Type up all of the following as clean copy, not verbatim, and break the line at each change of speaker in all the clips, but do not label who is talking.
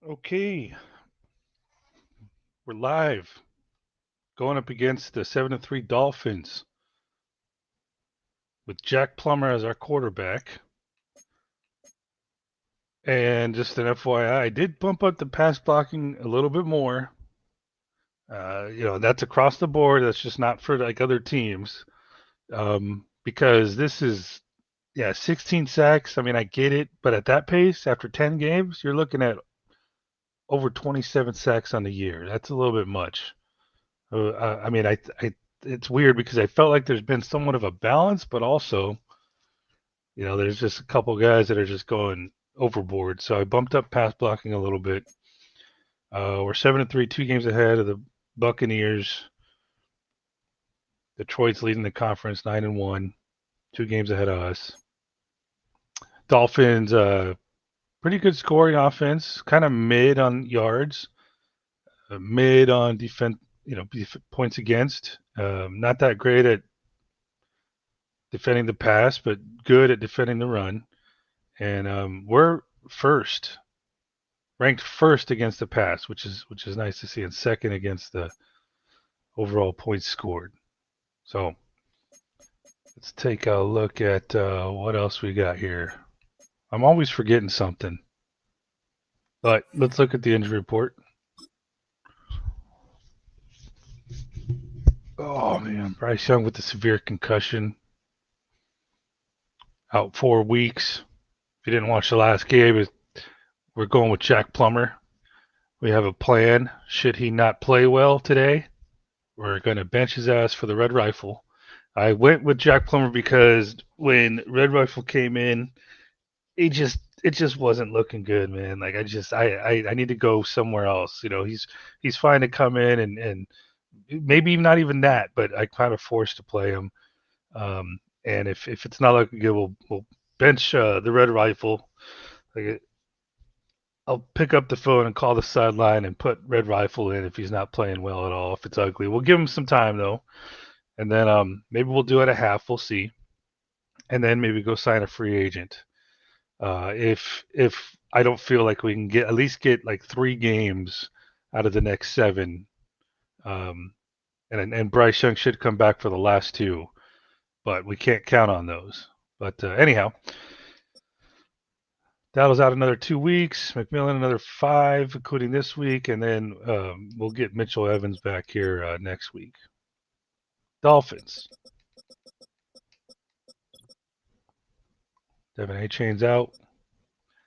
Okay, we're live. Going up against the 7-3 Dolphins with Jack Plummer as our quarterback. And just an FYI, I did bump up the pass blocking a little bit more. That's across the board. That's just not for like other teams. Because this is, 16 sacks. I mean, I get it, but at that pace, after 10 games, you're looking at over 27 sacks on the year. That's a little bit much. I mean, it's weird because I felt like there's been somewhat of a balance, but also, there's just a couple guys that are just going overboard. So I bumped up pass blocking a little bit. We're 7-3, 2 games ahead of the Buccaneers. Detroit's leading the conference 9-1, 2 games ahead of us. Dolphins, pretty good scoring offense, kind of mid on yards, mid on defense, points against. Not that great at defending the pass, but good at defending the run. And we're first, ranked first against the pass, which is nice to see, and second against the overall points scored. So let's take a look at what else we got here. I'm always forgetting something, but let's look at the injury report. Oh man, Bryce Young with the severe concussion, out 4 weeks. If you didn't watch the last game, we're going with Jack Plummer. We have a plan. Should he not play well today, we're going to bench his ass for the Red Rifle. I went with Jack Plummer because when Red Rifle came in, it just wasn't looking good, man. Like I need to go somewhere else. He's fine to come in and maybe not even that, but I kind of forced to play him. And if it's not looking good, we'll bench the Red Rifle. Like I'll pick up the phone and call the sideline and put Red Rifle in if he's not playing well at all. If it's ugly, we'll give him some time though, and then maybe we'll do it at half. We'll see, and then maybe go sign a free agent. If I don't feel like we can at least get like 3 games out of the next 7, um, and Bryce Young should come back for the last 2, but we can't count on those. But anyhow, Dowdle's out another 2 weeks. McMillan another 5, including this week, and then we'll get Mitchell Evans back here next week. Dolphins. Devin A-Chain's out.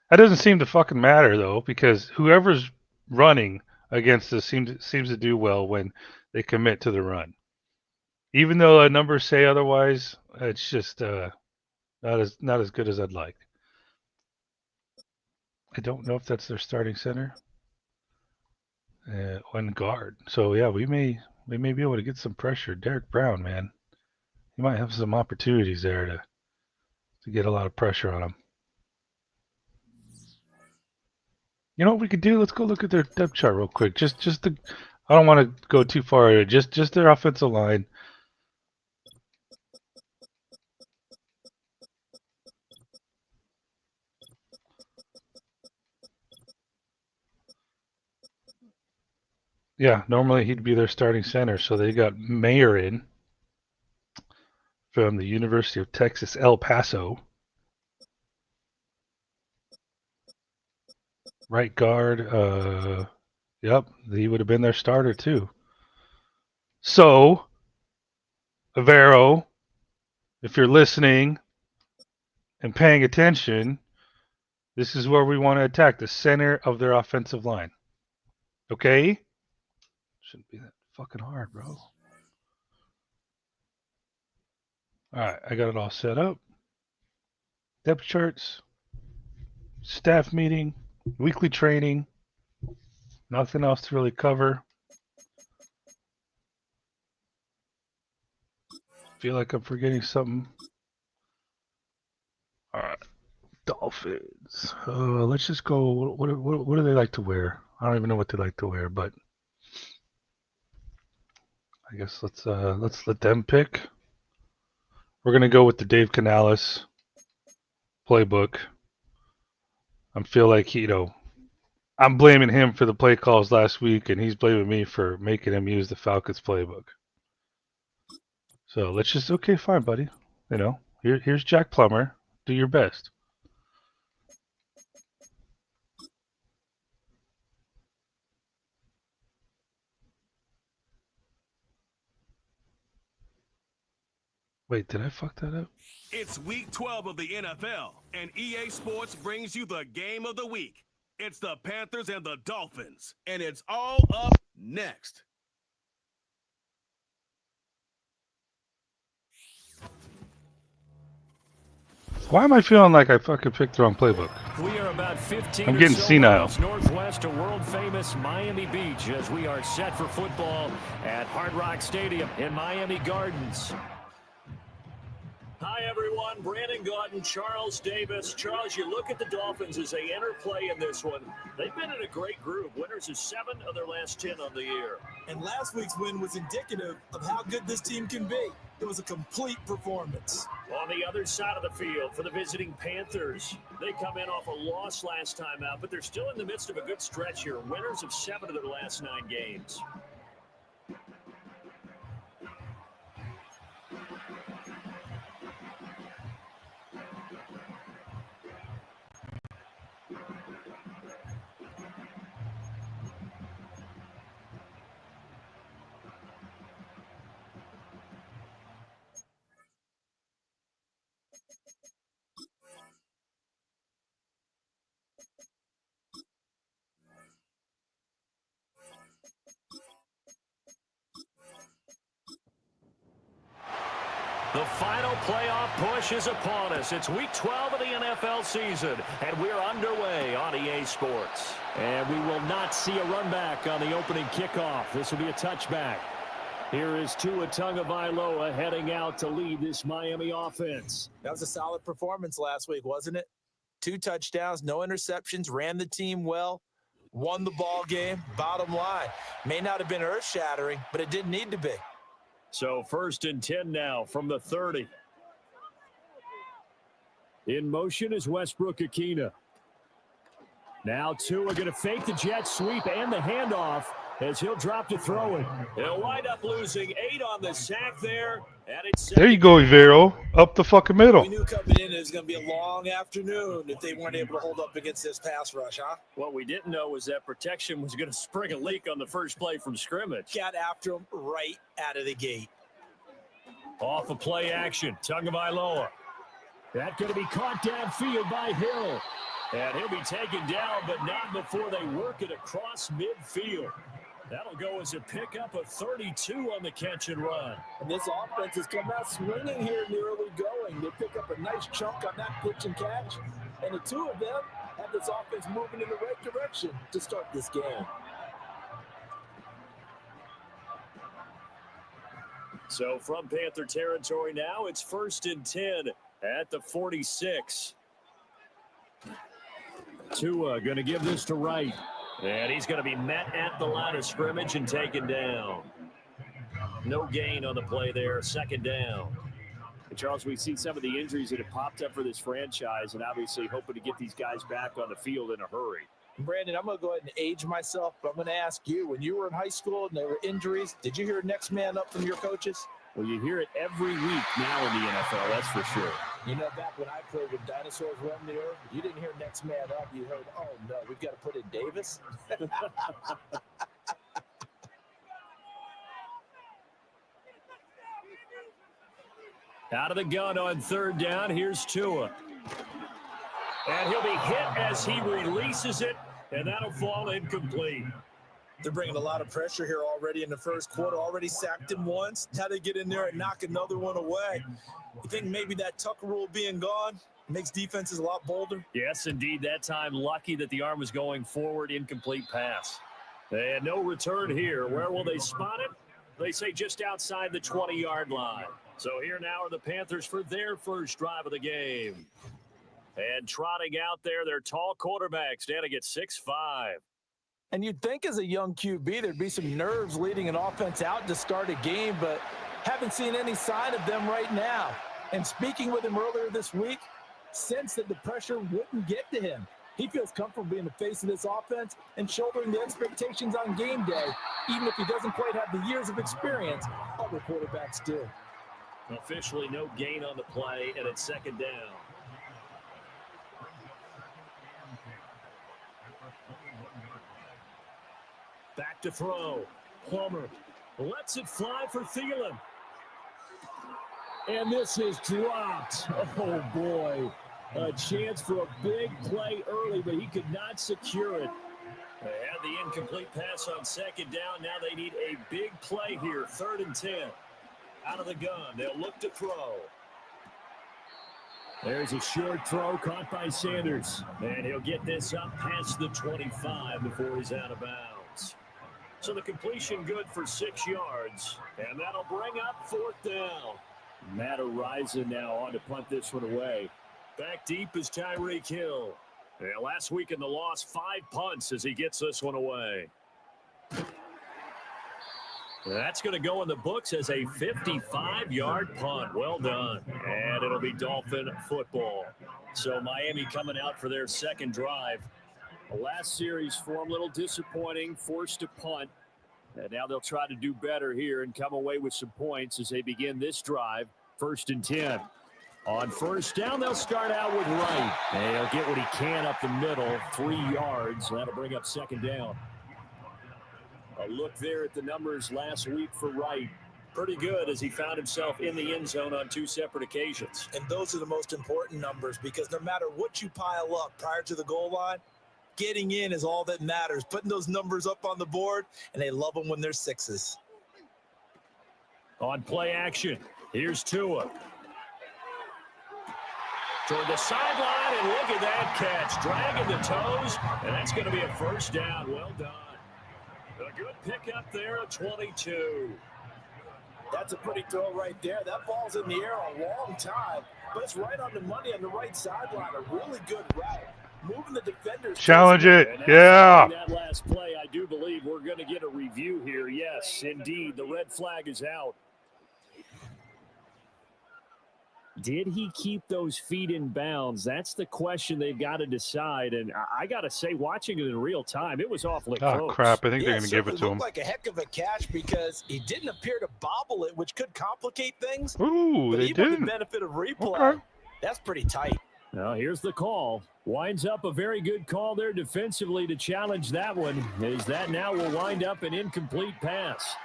That doesn't seem to fucking matter though, because whoever's running against us seems to do well when they commit to the run. Even though the numbers say otherwise, it's just not as good as I'd like. I don't know if that's their starting center. One guard. So yeah, we may be able to get some pressure. Derek Brown, man, he might have some opportunities there to get a lot of pressure on him. You know what we could do? Let's go look at their depth chart real quick. Just the, I don't want to go too far. Just their offensive line. Yeah, normally he'd be their starting center. So they got Mayer in from the University of Texas, El Paso. Right guard. Yep, he would have been their starter too. So, Avero, if you're listening and paying attention, this is where we want to attack the center of their offensive line. Okay? Shouldn't be that fucking hard, bro. All right, I got it all set up. Depth charts, staff meeting, weekly training. Nothing else to really cover. Feel like I'm forgetting something. All right, Dolphins. Let's just go. What do they like to wear? I don't even know what they like to wear, but I guess let's let them pick. We're gonna go with the Dave Canales playbook. I feel like I'm blaming him for the play calls last week, and he's blaming me for making him use the Falcons playbook. So let's just, okay, fine, buddy. Here's Jack Plummer. Do your best. Wait, did I fuck that up?
It's week 12 of the NFL, and EA Sports brings you the game of the week. It's the Panthers and the Dolphins, and it's all up next.
Why am I feeling like I fucking picked the wrong playbook?
We are about 15
I'm getting senile.
miles northwest of world-famous Miami Beach as we are set for football at Hard Rock Stadium in Miami Gardens. Hi, everyone. Brandon Gaudin, Charles Davis. Charles, you look at the Dolphins as they enter play in this one. They've been in a great group. Winners of 7 of their last 10 on the year.
And last week's win was indicative of how good this team can be. It was a complete performance.
On the other side of the field for the visiting Panthers, they come in off a loss last time out, but they're still in the midst of a good stretch here. Winners of 7 of their last 9 games. The final playoff push is upon us. It's week 12 of the NFL season, and we're underway on EA Sports. And we will not see a run back on the opening kickoff. This will be a touchback. Here is Tua Tagovailoa heading out to lead this Miami offense.
That was a solid performance last week, wasn't it? 2 touchdowns, no interceptions, ran the team well, won the ball game. Bottom line, may not have been earth-shattering, but it didn't need to be.
So 1st and 10 now from the 30. In motion is Westbrook-Ikhine. Now Tua going to fake the jet sweep and the handoff as he'll drop to throw it. He'll wind up losing 8 on the sack there. And it's
There you go, Ivero. Up the fucking middle.
We knew coming in it was going to be a long afternoon if they weren't able to hold up against this pass rush, huh?
What we didn't know was that protection was going to spring a leak on the first play from scrimmage.
Got after him right out of the gate.
Off of play action, Tagovailoa. That's going to be caught downfield by Hill. And he'll be taken down, but not before they work it across midfield. That'll go as a pickup of 32 on the catch and run.
And this offense has come out swinging here in the early going. They pick up a nice chunk on that pitch and catch. And the 2 of them have this offense moving in the right direction to start this game.
So from Panther territory now, it's 1st and 10 at the 46. Tua going to give this to Wright. And he's going to be met at the line of scrimmage and taken down. No gain on the play there, 2nd down. And Charles, we've seen some of the injuries that have popped up for this franchise, and obviously hoping to get these guys back on the field in a hurry.
Brandon, I'm going to go ahead and age myself, but I'm going to ask you, when you were in high school and there were injuries, did you hear next man up from your coaches?
Well, you hear it every week now in the NFL, that's for sure.
You know, back when I played with dinosaurs roamed the earth, you didn't hear next man up. You heard, oh, no, we've got to put in Davis.
Out of the gun on 3rd down, here's Tua. And he'll be hit as he releases it, and that'll fall incomplete.
They're bringing a lot of pressure here already in the first quarter. Already sacked him once. How they get in there and knock another one away. You think maybe that Tucker rule being gone makes defenses a lot bolder?
Yes, indeed. That time, lucky that the arm was going forward, incomplete pass. And no return here. Where will they spot it? They say just outside the 20-yard line. So here now are the Panthers for their first drive of the game. And trotting out there, their tall quarterback standing at 6'5".
And you'd think as a young QB there'd be some nerves leading an offense out to start a game, but haven't seen any sign of them right now. And speaking with him earlier this week, sensed that the pressure wouldn't get to him. He feels comfortable being the face of this offense and shouldering the expectations on game day, even if he doesn't quite have the years of experience other quarterbacks do.
Officially no gain on the play, and it's second down. Back to throw. Plummer lets it fly for Thielen. And this is dropped. Oh, boy. A chance for a big play early, but he could not secure it. They had the incomplete pass on second down. Now they need a big play here. 3rd and 10. Out of the gun. They'll look to throw. There's a short throw caught by Sanders. And he'll get this up past the 25 before he's out of bounds. So the completion good for 6 yards. And that'll bring up 4th down. Matt Araiza now on to punt this one away. Back deep is Tyreek Hill. Yeah, last week in the loss, 5 punts as he gets this one away. That's going to go in the books as a 55-yard punt. Well done. And it'll be Dolphin football. So Miami coming out for their second drive. The last series for them, a little disappointing, forced to punt. And now they'll try to do better here and come away with some points as they begin this drive. 1st and 10. On 1st down, they'll start out with Wright. And he'll get what he can up the middle, 3 yards. That'll bring up 2nd down. A look there at the numbers last week for Wright. Pretty good as he found himself in the end zone on 2 separate occasions.
And those are the most important numbers because no matter what you pile up prior to the goal line, getting in is all that matters. Putting those numbers up on the board, and they love them when they're 6s.
On play action, here's Tua. Toward the sideline, and look at that catch. Dragging the toes, and that's going to be a 1st down. Well done. A good pickup there at 22.
That's a pretty throw right there. That ball's in the air a long time, but it's right on the money on the right sideline. A really good route. Moving the defenders.
Challenge it. Yeah.
That last play, I do believe we're going to get a review here. Yes, indeed. The red flag is out. Did he keep those feet in bounds? That's the question they've got to decide. And I got to say, watching it in real time, it was awfully close.
Oh, crap. I think they're going to give it to him.
Looked like a heck of a catch because he didn't appear to bobble it, which could complicate things.
Ooh,
but
they
even
didn't.
with the benefit of replay,
Okay.
That's pretty tight.
Now here's the call. Winds up a very good call there defensively to challenge that one. As that now will wind up an incomplete pass.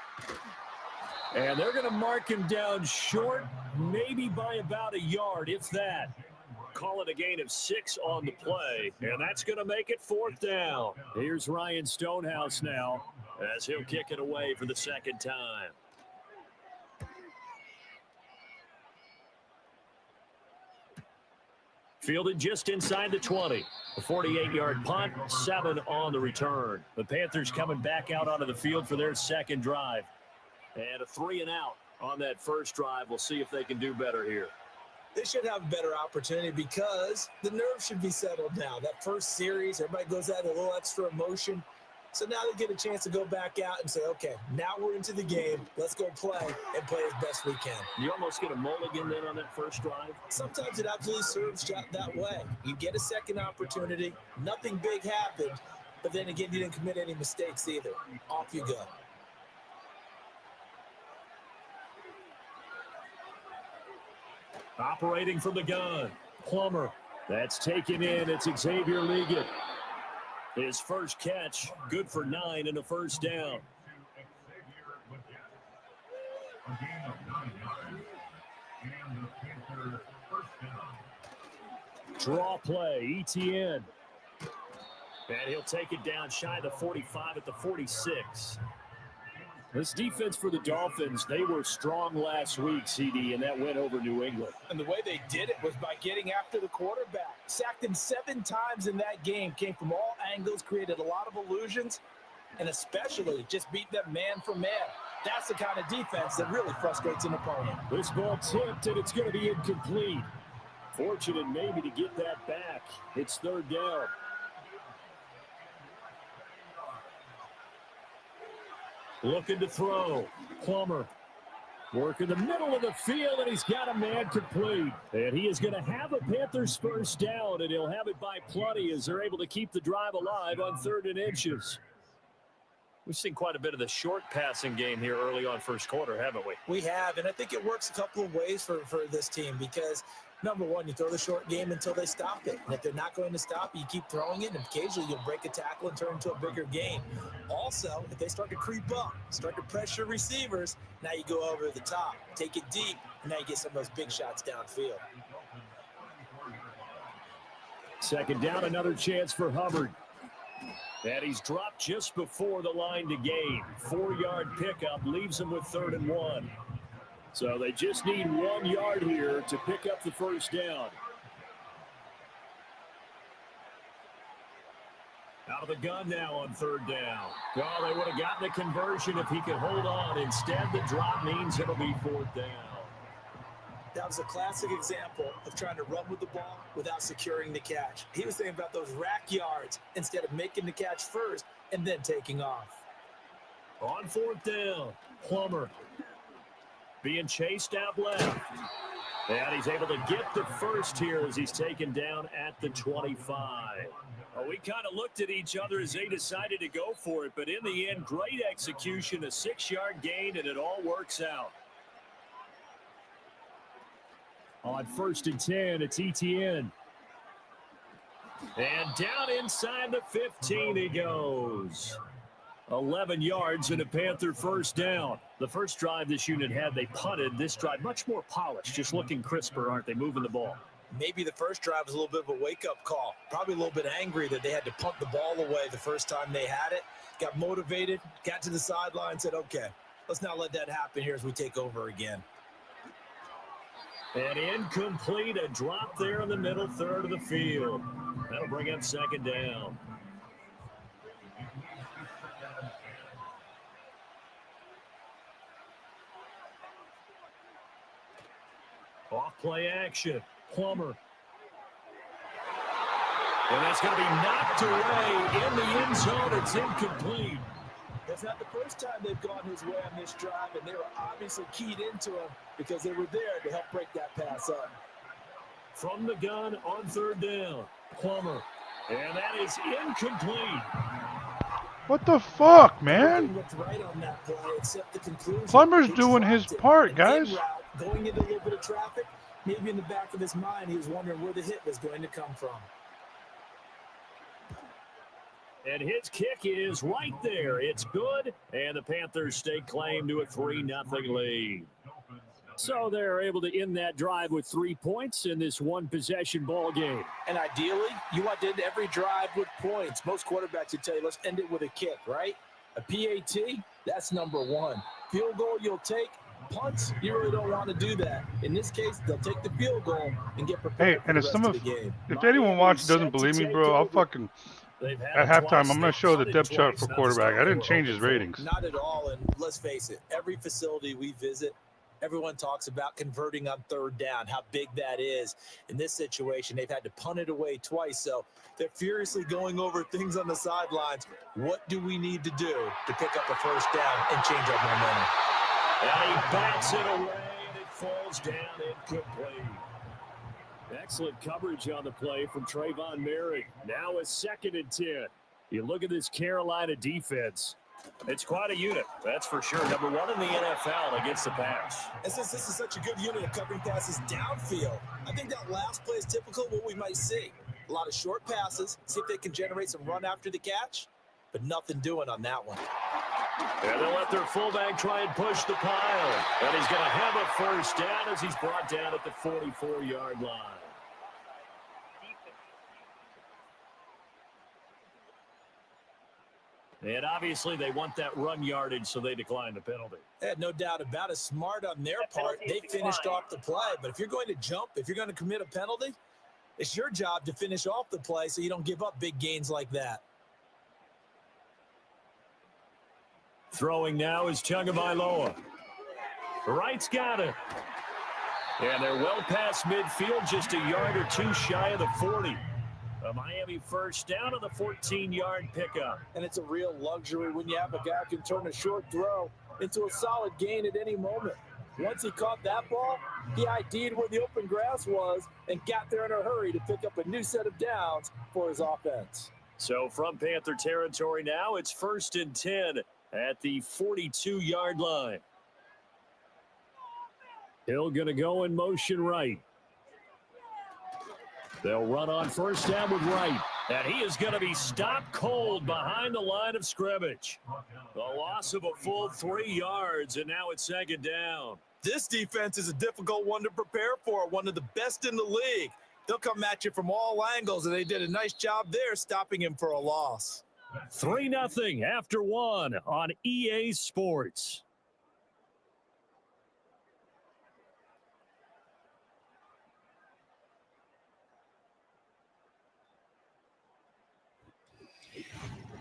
And they're going to mark him down short, maybe by about a yard, if that. Call it a gain of 6 on the play, and that's going to make it 4th down. Here's Ryan Stonehouse now as he'll kick it away for the 2nd time. Fielded just inside the 20. A 48-yard punt, 7 on the return. The Panthers coming back out onto the field for their second drive. And a 3-and-out on that first drive. We'll see if they can do better here.
They should have a better opportunity because the nerves should be settled now. That first series, everybody goes out with a little extra emotion. So now they get a chance to go back out and say, okay, now we're into the game. Let's go play and play as best we can.
You almost get a mulligan then on that first drive?
Sometimes it absolutely serves that way. You get a second opportunity. Nothing big happened. But then again, you didn't commit any mistakes either. Off you go.
Operating from the gun, Plummer. That's taken in. It's Xavier Liggett. His first catch, good for 9 and a first down. Draw play, ETN. And he'll take it down shy of the 45 at the 46. This defense for the Dolphins, they were strong last week, CD, and that went over New England.
And the way they did it was by getting after the quarterback. Sacked him 7 times in that game. Came from all angles, created a lot of illusions, and especially just beat them man for man. That's the kind of defense that really frustrates an opponent.
This ball tipped, and it's going to be incomplete. Fortunate maybe to get that back. It's 3rd down. Looking to throw. Plummer Working the middle of the field, and he's got a man complete. And he is going to have a Panthers first down, and he'll have it by plenty as they're able to keep the drive alive on 3rd and inches. We've seen quite a bit of the short passing game here early on first quarter, haven't we?
We have, and I think it works a couple of ways for this team because, number one, you throw the short game until they stop it. And if they're not going to stop it, you keep throwing it, and occasionally you'll break a tackle and turn into a bigger game. Also, if they start to creep up, start to pressure receivers, now you go over the top, take it deep, and now you get some of those big shots downfield.
2nd down, another chance for Hubbard. And he's dropped just before the line to gain. 4-yard pickup leaves him with 3rd and 1. So they just need 1 yard here to pick up the first down. Out of the gun now on 3rd down. Oh, they would have gotten a conversion if he could hold on. Instead, the drop means it'll be 4th down.
That was a classic example of trying to run with the ball without securing the catch. He was thinking about those rack yards instead of making the catch first and then taking off.
On 4th down, Plummer being chased out left. And he's able to get the first here as he's taken down at the 25. Well, we kind of looked at each other as they decided to go for it, but in the end, great execution, a 6-yard gain, and it all works out. On 1st and 10, it's Etienne. And down inside the 15 he goes. 11 yards and a Panther first down. The first drive this unit had, they punted. This drive, much more polished, just looking crisper, aren't they, moving the ball?
Maybe the first drive was a little bit of a wake-up call. Probably a little bit angry that they had to punt the ball away the first time they had it. Got motivated, got to the sideline, said, okay, let's not let that happen here as we take over again.
And incomplete, a drop there in the middle third of the field. That'll bring up 2nd down. Off play action, Plummer. And that's going to be knocked away in the end zone. It's incomplete.
That's not the first time they've gone his way on this drive, and they were obviously keyed into him because they were there to help break that pass up.
From the gun on 3rd down, Plummer. And that is incomplete.
What the fuck, man?
Right on that play, except the conclusion.
Plummer's doing his part, guys.
Going into a little bit of traffic, maybe in the back of his mind, he was wondering where the hit was going to come from.
And his kick is right there. It's good, and the Panthers stake claim to a 3-0 lead. So they're able to end that drive with 3 points in this one-possession ball game.
And ideally, you want to end every drive with points. Most quarterbacks would tell you, let's end it with a kick, right? A PAT, that's number 1. Field goal you'll take. Punts, you really don't want to do that. In this case, they'll take the field goal and get prepared for the rest of the game.
If anyone watching doesn't believe me, bro, I'll fucking... At halftime, I'm going to show the depth chart for quarterback. I didn't change his ratings.
Not at all, and let's face it, every facility we visit, everyone talks about converting on 3rd down, how big that is. In this situation, they've had to punt it away twice, so they're furiously going over things on the sidelines. What do we need to do to pick up a first down and change our momentum?
And he bats it away, and it falls down incomplete. Excellent coverage on the play from Trayvon Merrick. Now a 2nd and 10. You look at this Carolina defense. It's quite a unit, that's for sure. Number 1 in the NFL against the pass.
And since this is such a good unit of covering passes downfield, I think that last play is typical of what we might see. A lot of short passes, see if they can generate some run after the catch, but nothing doing on that one.
And they'll let their fullback try and push the pile. And he's going to have a first down as he's brought down at the 44-yard line. And obviously they want that run yardage, so they decline the penalty.
No doubt about it. Smart on their part. They finished off the play. But if you're going to jump, if you're going to commit a penalty, it's your job to finish off the play so you don't give up big gains like that.
Throwing now is Tagovailoa. Wright's got it. And they're well past midfield, just a yard or two shy of the 40. A Miami first down on the 14-yard pickup.
And it's a real luxury when you have a guy who can turn a short throw into a solid gain at any moment. Once he caught that ball, he ID'd where the open grass was and got there in a hurry to pick up a new set of downs for his offense.
So from Panther territory now, it's 1st and 10 at the 42-yard line. Hill going to go in motion right. They'll run on 1st down with Wright. And he is going to be stopped cold behind the line of scrimmage. The loss of a full 3 yards, and now it's 2nd down.
This defense is a difficult one to prepare for, one of the best in the league. They'll come at you from all angles, and they did a nice job there stopping him for a loss.
3-0 after 1 on EA Sports.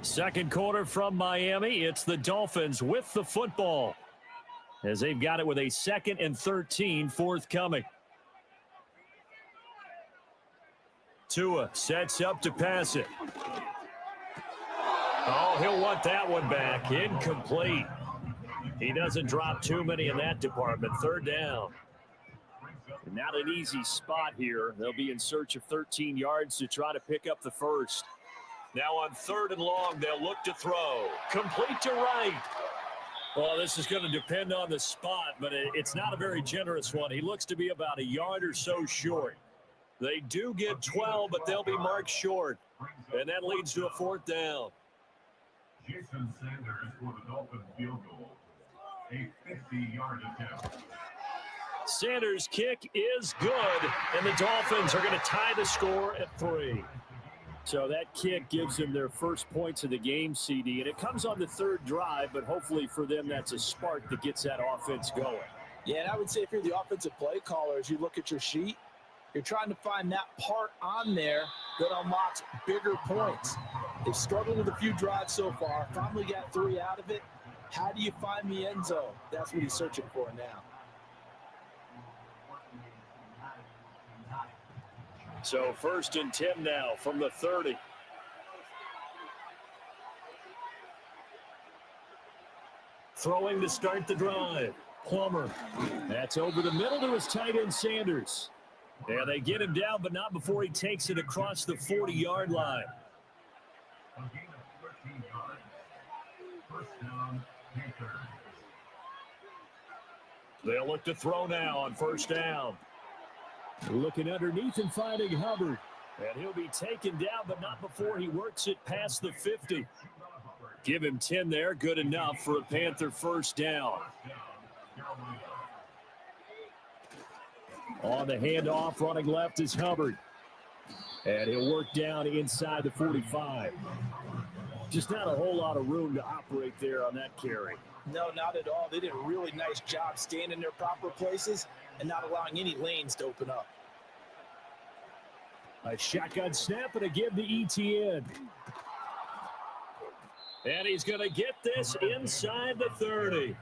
Second quarter from Miami. It's the Dolphins with the football as they've got it with a 2nd and 13 forthcoming. Tua sets up to pass it. Oh, he'll want that one back. Incomplete. He doesn't drop too many in that department. 3rd down. Not an easy spot here. They'll be in search of 13 yards to try to pick up the first. Now on 3rd and long, they'll look to throw. Complete to Wright. Well, this is going to depend on the spot, but it's not a very generous one. He looks to be about a yard or so short. They do get 12, but they'll be marked short. And that leads to a 4th down.
Jason Sanders for the Dolphins field goal. A 50-yard attempt.
Sanders' kick is good, and the Dolphins are going to tie the score at 3. So that kick gives them their first points of the game, CD, and it comes on the 3rd drive, but hopefully for them that's a spark that gets that offense going.
Yeah, and I would say if you're the offensive play caller, as you look at your sheet, you're trying to find that part on there that unlocks bigger points. They've struggled with a few drives so far, finally got 3 out of it. How do you find the end zone? That's what he's searching for now.
So 1st and 10 now from the 30. Throwing to start the drive. Plummer. That's over the middle to his tight end Sanders. Yeah, they get him down, but not before he takes it across the 40-yard line.
A gain of 13 yards. 1st down, Panthers.
They'll look to throw now on 1st down. Looking underneath and finding Hubbard. And he'll be taken down, but not before he works it past the 50. Give him 10 there. Good enough for a Panther 1st down. On the handoff, running left is Hubbard. And he'll work down inside the 45. Just not a whole lot of room to operate there on that carry.
No, not at all. They did a really nice job staying in their proper places and not allowing any lanes to open up.
A shotgun snap and a give to ETN. And he's going to get this inside the 30.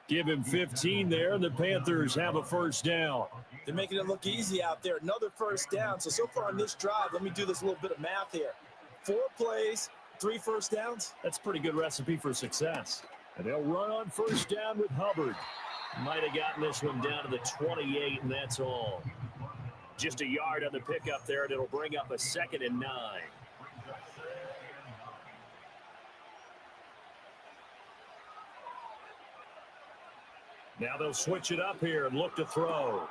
Give him 15 there, and the Panthers have a 1st down.
They're making it look easy out there. Another 1st down. So far on this drive, let me do this little bit of math here. 4 plays, 3 1st downs.
That's a pretty good recipe for success. And they'll run on 1st down with Hubbard. Might have gotten this one down to the 28, and that's all. Just a yard on the pickup there, and it'll bring up a 2nd and 9. Now they'll switch it up here and look to throw.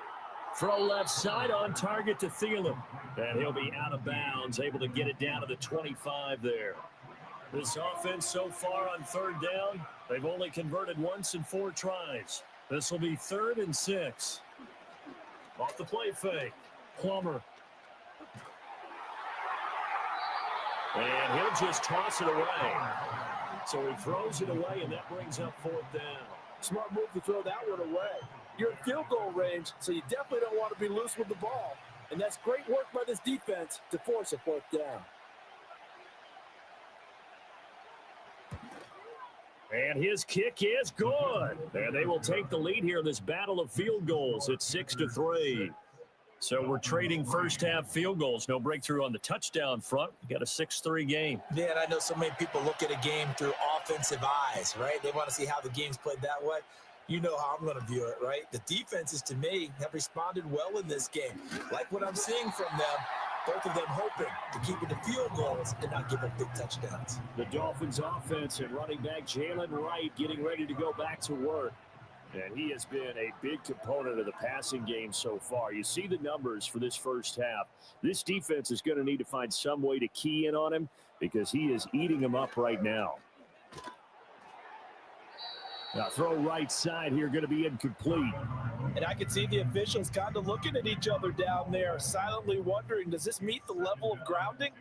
Throw left side on target to Thielen. And he'll be out of bounds, able to get it down to the 25 there. This offense so far on 3rd down, they've only converted once in 4 tries. This will be 3rd and 6. Off the play fake. Plummer. And he'll just toss it away. So he throws it away, and that brings up 4th down.
Smart move to throw that one away. You're in field goal range, so you definitely don't want to be loose with the ball. And that's great work by this defense to force a 4th down.
And his kick is good. And they will take the lead here in this battle of field goals. It's 6-3. So we're trading first half field goals. No breakthrough on the touchdown front. We got a 6-3 game.
Yeah, and I know so many people look at a game through offensive eyes, right? They want to see how the game's played that way. You know how I'm going to view it, right? The defenses, to me, have responded well in this game. Like what I'm seeing from them, both of them hoping to keep it to field goals and not give up big touchdowns.
The Dolphins offense and running back Jalen Wright getting ready to go back to work. And he has been a big component of the passing game so far. You see the numbers for this first half. This defense is going to need to find some way to key in on him because he is eating them up right now. Now throw right side here, going to be incomplete.
And I can see the officials kind of looking at each other down there, silently wondering, does this meet the level of grounding?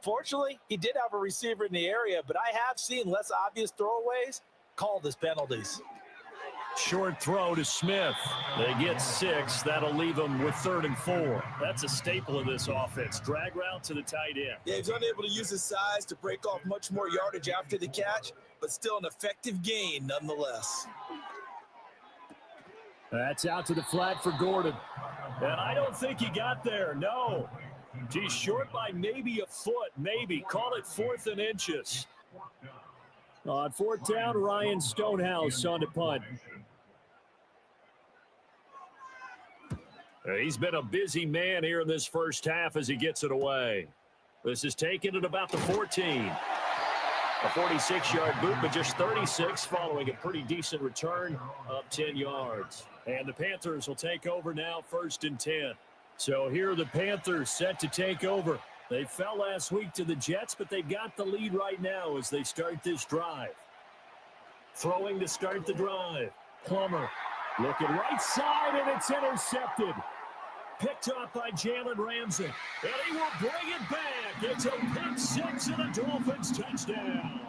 Fortunately, he did have a receiver in the area, but I have seen less obvious throwaways called as penalties.
Short throw to Smith. They get 6. That'll leave them with 3rd and 4. That's a staple of this offense. Drag route to the tight end.
Yeah, he's unable to use his size to break off much more yardage after the catch, but still an effective gain nonetheless.
That's out to the flat for Gordon. And I don't think he got there. No. He's short by maybe a foot, maybe. Call it 4th and inches. On 4th down, Ryan Stonehouse on the punt. He's been a busy man here in this first half as he gets it away. This is taken at about the 14. A 46-yard boot, but just 36 following a pretty decent return of 10 yards. And the Panthers will take over now, 1st and 10. So here are the Panthers set to take over. They fell last week to the Jets, but they've got the lead right now as they start this drive. Throwing to start the drive. Plummer looking right side, and it's intercepted. Picked off by Jalen Ramsey. And he will bring it back. It's a pick 6 and a Dolphins touchdown.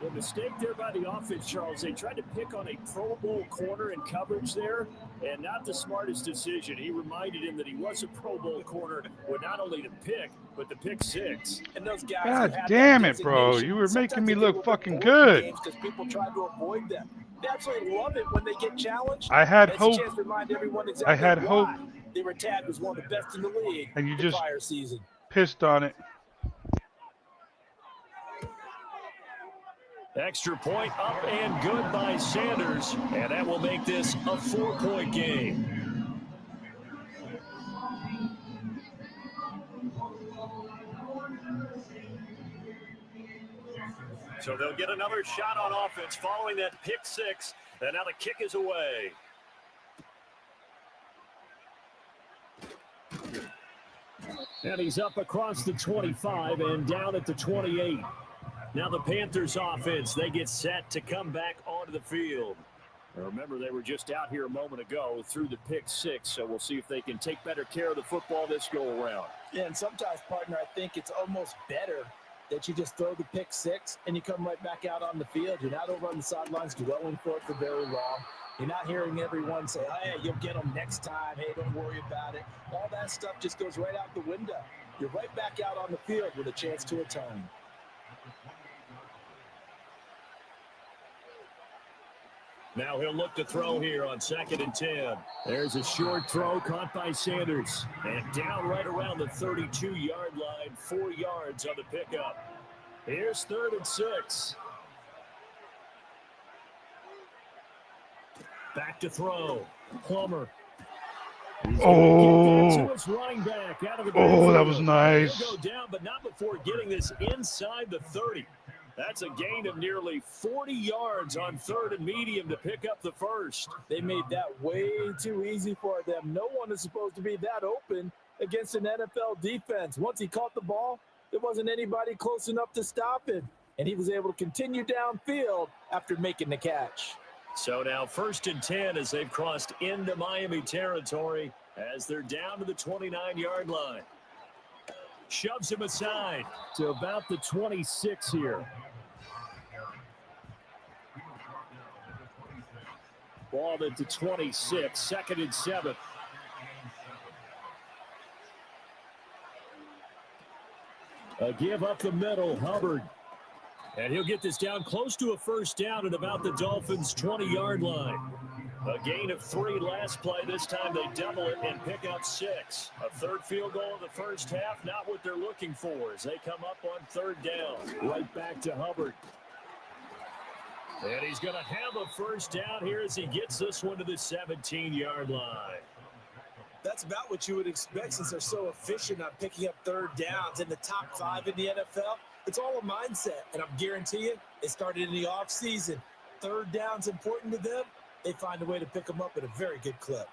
The mistake there by the offense, Charles, they tried to pick on a Pro Bowl corner in coverage there, and not the smartest decision. He reminded him that he was a Pro Bowl corner with not only the pick, but the pick 6.
And those guys
God damn it, bro. You were making me look fucking good.
Because people tried to avoid them. They absolutely love it when they get challenged.
I had hope.
It's a chance to remind everyone exactly
I had hope.
They were tagged as one of the best in the league
and you
the
just
prior season.
Pissed on it.
Extra point up and good by Sanders, and that will make this a 4-point game. So they'll get another shot on offense following that pick 6, and now the kick is away. And he's up across the 25 and down at the 28. Now the Panthers offense, they get set to come back onto the field. Remember, they were just out here a moment ago through the pick 6, so we'll see if they can take better care of the football this go-around.
Yeah, and sometimes, partner, I think it's almost better that you just throw the pick 6 and you come right back out on the field. You're not over on the sidelines dwelling for it for very long. You're not hearing everyone say, oh, hey, you'll get them next time. Hey, don't worry about it. All that stuff just goes right out the window. You're right back out on the field with a chance to atone.
Now he'll look to throw here on 2nd and 10. There's a short throw caught by Sanders. And down right around the 32-yard line, 4 yards on the pickup. Here's 3rd and 6. Back to throw. Plummer.
Oh,
to his running back out of the
that was nice.
He'll go down, but not before getting this inside the 30. That's a gain of nearly 40 yards on 3rd and medium to pick up the first.
They made that way too easy for them. No one is supposed to be that open against an NFL defense. Once he caught the ball, there wasn't anybody close enough to stop him, and he was able to continue downfield after making the catch.
So now 1st and 10 as they've crossed into Miami territory as they're down to the 29-yard line. Shoves him aside to about the 26 here. Ball at the 26, 2nd and 7. A give up the middle, Hubbard. And he'll get this down close to a first down at about the Dolphins' 20-yard line. A gain of 3 last play. This time they double it and pick up 6. A 3rd field goal in the first half, not what they're looking for as they come up on 3rd down. Right back to Hubbard. And he's going to have a first down here as he gets this one to the 17-yard line.
That's about what you would expect since they're so efficient on picking up third downs in the top 5 in the NFL. It's all a mindset, and I'm guarantee you, it started in the offseason. Third down's important to them. They find a way to pick them up at a very good clip.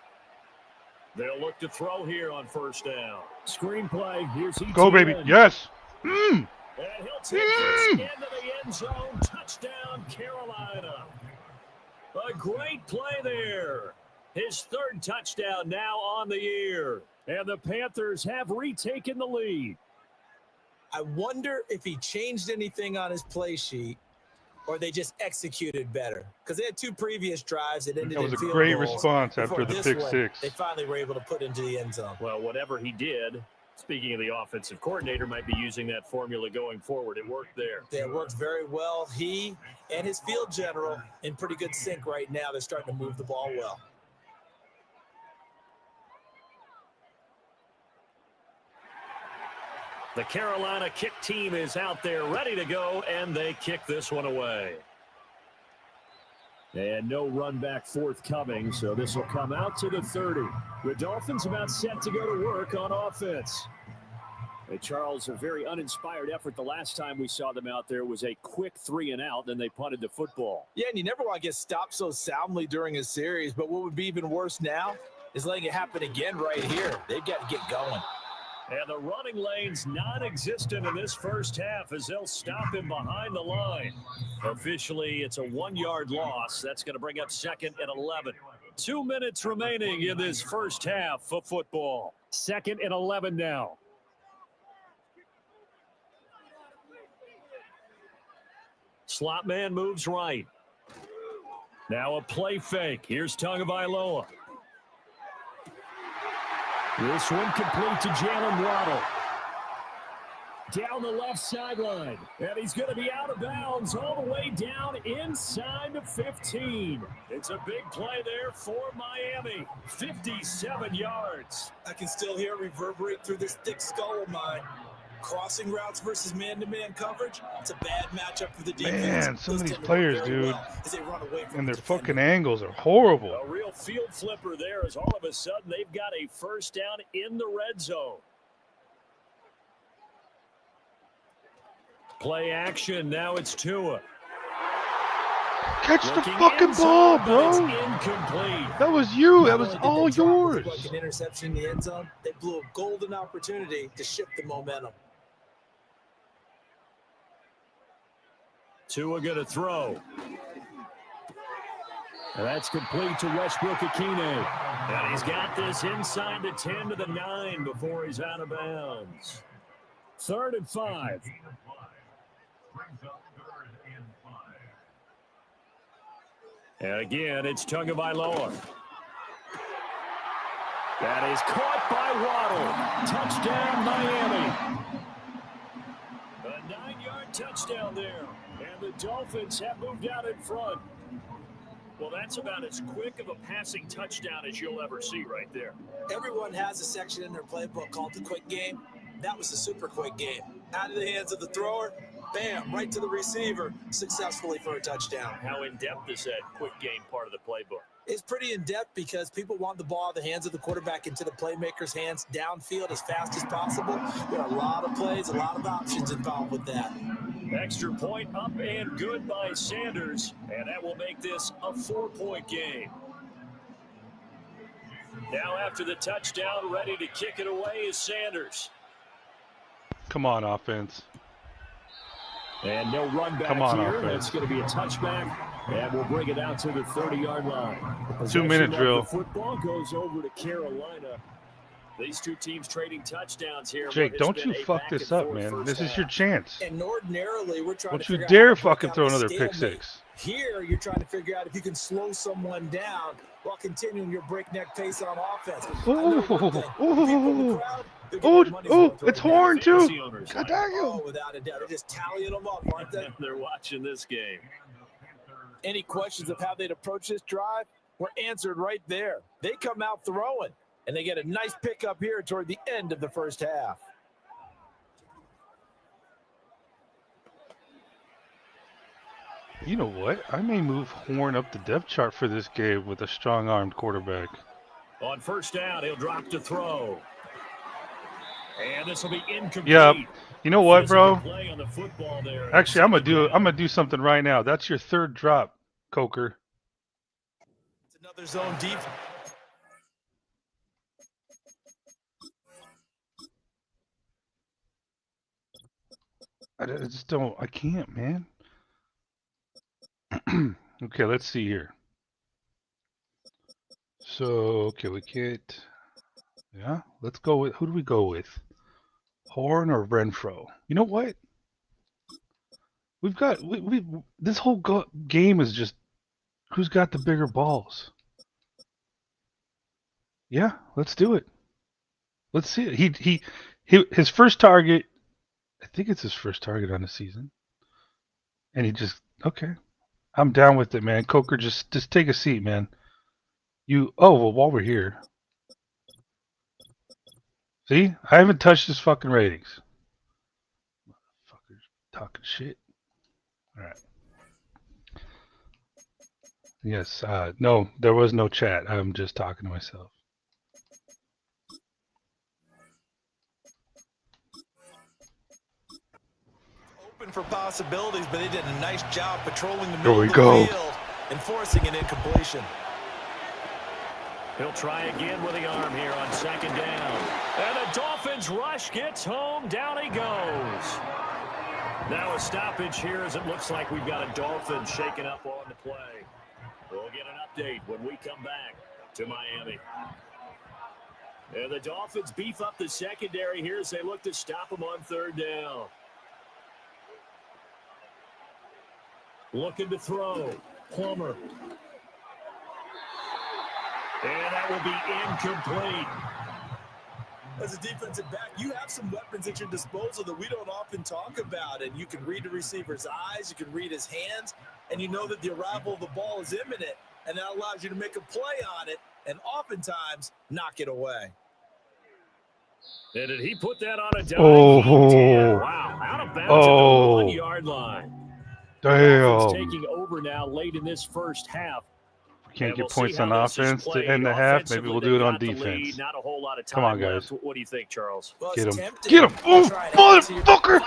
They'll look to throw here on first down. Screen play. Here's ETN.
Go, baby. Yes.
And he'll take this into the end zone. Touchdown, Carolina. A great play there. His third touchdown now on the year. And the Panthers have retaken the lead.
I wonder if he changed anything on his play sheet or they just executed better. Because they had 2 previous drives that ended in field goals.
That was a great response after the pick six.
They finally were able to put into the end zone.
Well, whatever he did, speaking of the offensive coordinator, might be using that formula going forward. It worked there.
It worked very well. He and his field general in pretty good sync right now. They're starting to move the ball well.
The Carolina kick team is out there ready to go, and they kick this one away. And no run back forthcoming, so this will come out to the 30. The Dolphins about set to go to work on offense. Hey, Charles, a very uninspired effort. The last time we saw them out there was a quick 3-and-out, then they punted the football.
Yeah, and you never want to get stopped so soundly during a series, but what would be even worse now is letting it happen again right here. They've got to get going.
And the running lane's non-existent in this first half as they'll stop him behind the line. Officially, it's a 1-yard loss. That's going to bring up 2nd and 11. 2 minutes remaining in this first half of football. 2nd and 11 now. Slot man moves right. Now a play fake. Here's Tagovailoa. This one complete to Jalen Waddle. Down the left sideline. And he's going to be out of bounds all the way down inside the 15. It's a big play there for Miami. 57 yards.
I can still hear it reverberate through this thick skull of mine. Crossing routes versus man-to-man coverage, it's a bad matchup for the defense.
Man, some of these players, dude,
well as they run away from
and their
the
fucking
defender.
angles are horrible.
A real field flipper there as all of a sudden they've got a first down in the red zone. Play action. Now it's Tua.
Catch the
Looking
fucking ball,
inside, but it's
bro.
incomplete.
That was you. That
Not
was
only did
all
they drop what
yours.
looked like an interception in the end zone, they blew a golden opportunity to shift the momentum.
Tua going to throw. And that's complete to Westbrook-Ikhine. And he's got this inside the 10 to the 9 before he's out of bounds. 3rd and 5. And again, it's Tagovailoa. That is caught by Waddle. Touchdown, Miami. A 9-yard touchdown there. And the Dolphins have moved out in front. Well, that's about as quick of a passing touchdown as you'll ever see right there.
Everyone has a section in their playbook called the quick game. That was the super quick game. Out of the hands of the thrower, bam, right to the receiver, successfully for a touchdown.
How in-depth is that quick game part of the playbook?
It's pretty in-depth because people want the ball out of the hands of the quarterback into the playmaker's hands downfield as fast as possible. There are a lot of plays, a lot of options involved with that.
Extra point up and good by Sanders, and that will make this a 4-point game. Now after the touchdown, ready to kick it away is Sanders.
Come on, offense.
And no run back
Come on,
here.
offense.
It's going to be a touchback, and we'll bring it out to the 30-yard line.
2-minute drill.
The football goes over to Carolina. These two teams trading touchdowns here.
Jake, don't you fuck this up, man. This is your chance.
And ordinarily, we're trying
Don't
to
you
figure
dare
out how to
fucking
break
throw
out the
another pick
stalemate.
six.
Here, you're trying to figure out if you can slow someone down while continuing your breakneck pace on offense.
It's Horn, too.
Fantasy owners
God
like
dang you.
Oh, without a doubt. They're just tallying them up, aren't they?
They're watching this game.
Any questions of how they'd approach this drive were answered right there. They come out throwing, and they get a nice pickup here toward the end of the first half.
You know what? I may move Horn up the depth chart for this game with a strong-armed quarterback.
On first down, he'll drop to throw. And this will be incomplete.
Yeah. You know what, bro?
Play on the football there.
Actually, I'm gonna do something right now. That's your third drop, Coker.
It's another zone deep.
I just don't. I can't, man. Okay, let's see here. So, okay, we can't. Yeah, let's go with. Who do we go with? Horn or Renfro? You know what? We've got. We this whole game is just who's got the bigger balls. Yeah, let's do it. Let's see it. His first target. I think it's his first target on the season. And he just okay. I'm down with it, man. Coker, just take a seat, man. Well, while we're here. See? I haven't touched his fucking ratings. Motherfuckers talking shit. Alright. Yes, no, there was no chat. I'm just talking to myself.
Open for possibilities, but they did a nice job patrolling the middle of the field and forcing an incompletion.
He'll try again with the arm here on second down. And the Dolphins rush gets home. Down he goes. Now a stoppage here as it looks like we've got a Dolphin shaken up on the play. We'll get an update when we come back to Miami. And the Dolphins beef up the secondary here as they look to stop him on third down. Looking to throw. Plummer. And that will be incomplete.
As a defensive back, you have some weapons at your disposal that we don't often talk about. And you can read the receiver's eyes, you can read his hands, and you know that the arrival of the ball is imminent. And that allows you to make a play on it and oftentimes knock it away.
And did he put that on a dive? Wow, out of bounds at the 1 yard line.
Damn.
Taking over now late in this first half.
Can't get points on offense to end the half. Maybe we'll do it on defense.
Not a whole lot of time.
Come on, guys.
Left. What do you think, Charles?
Get him. Get him. Oh, motherfucker.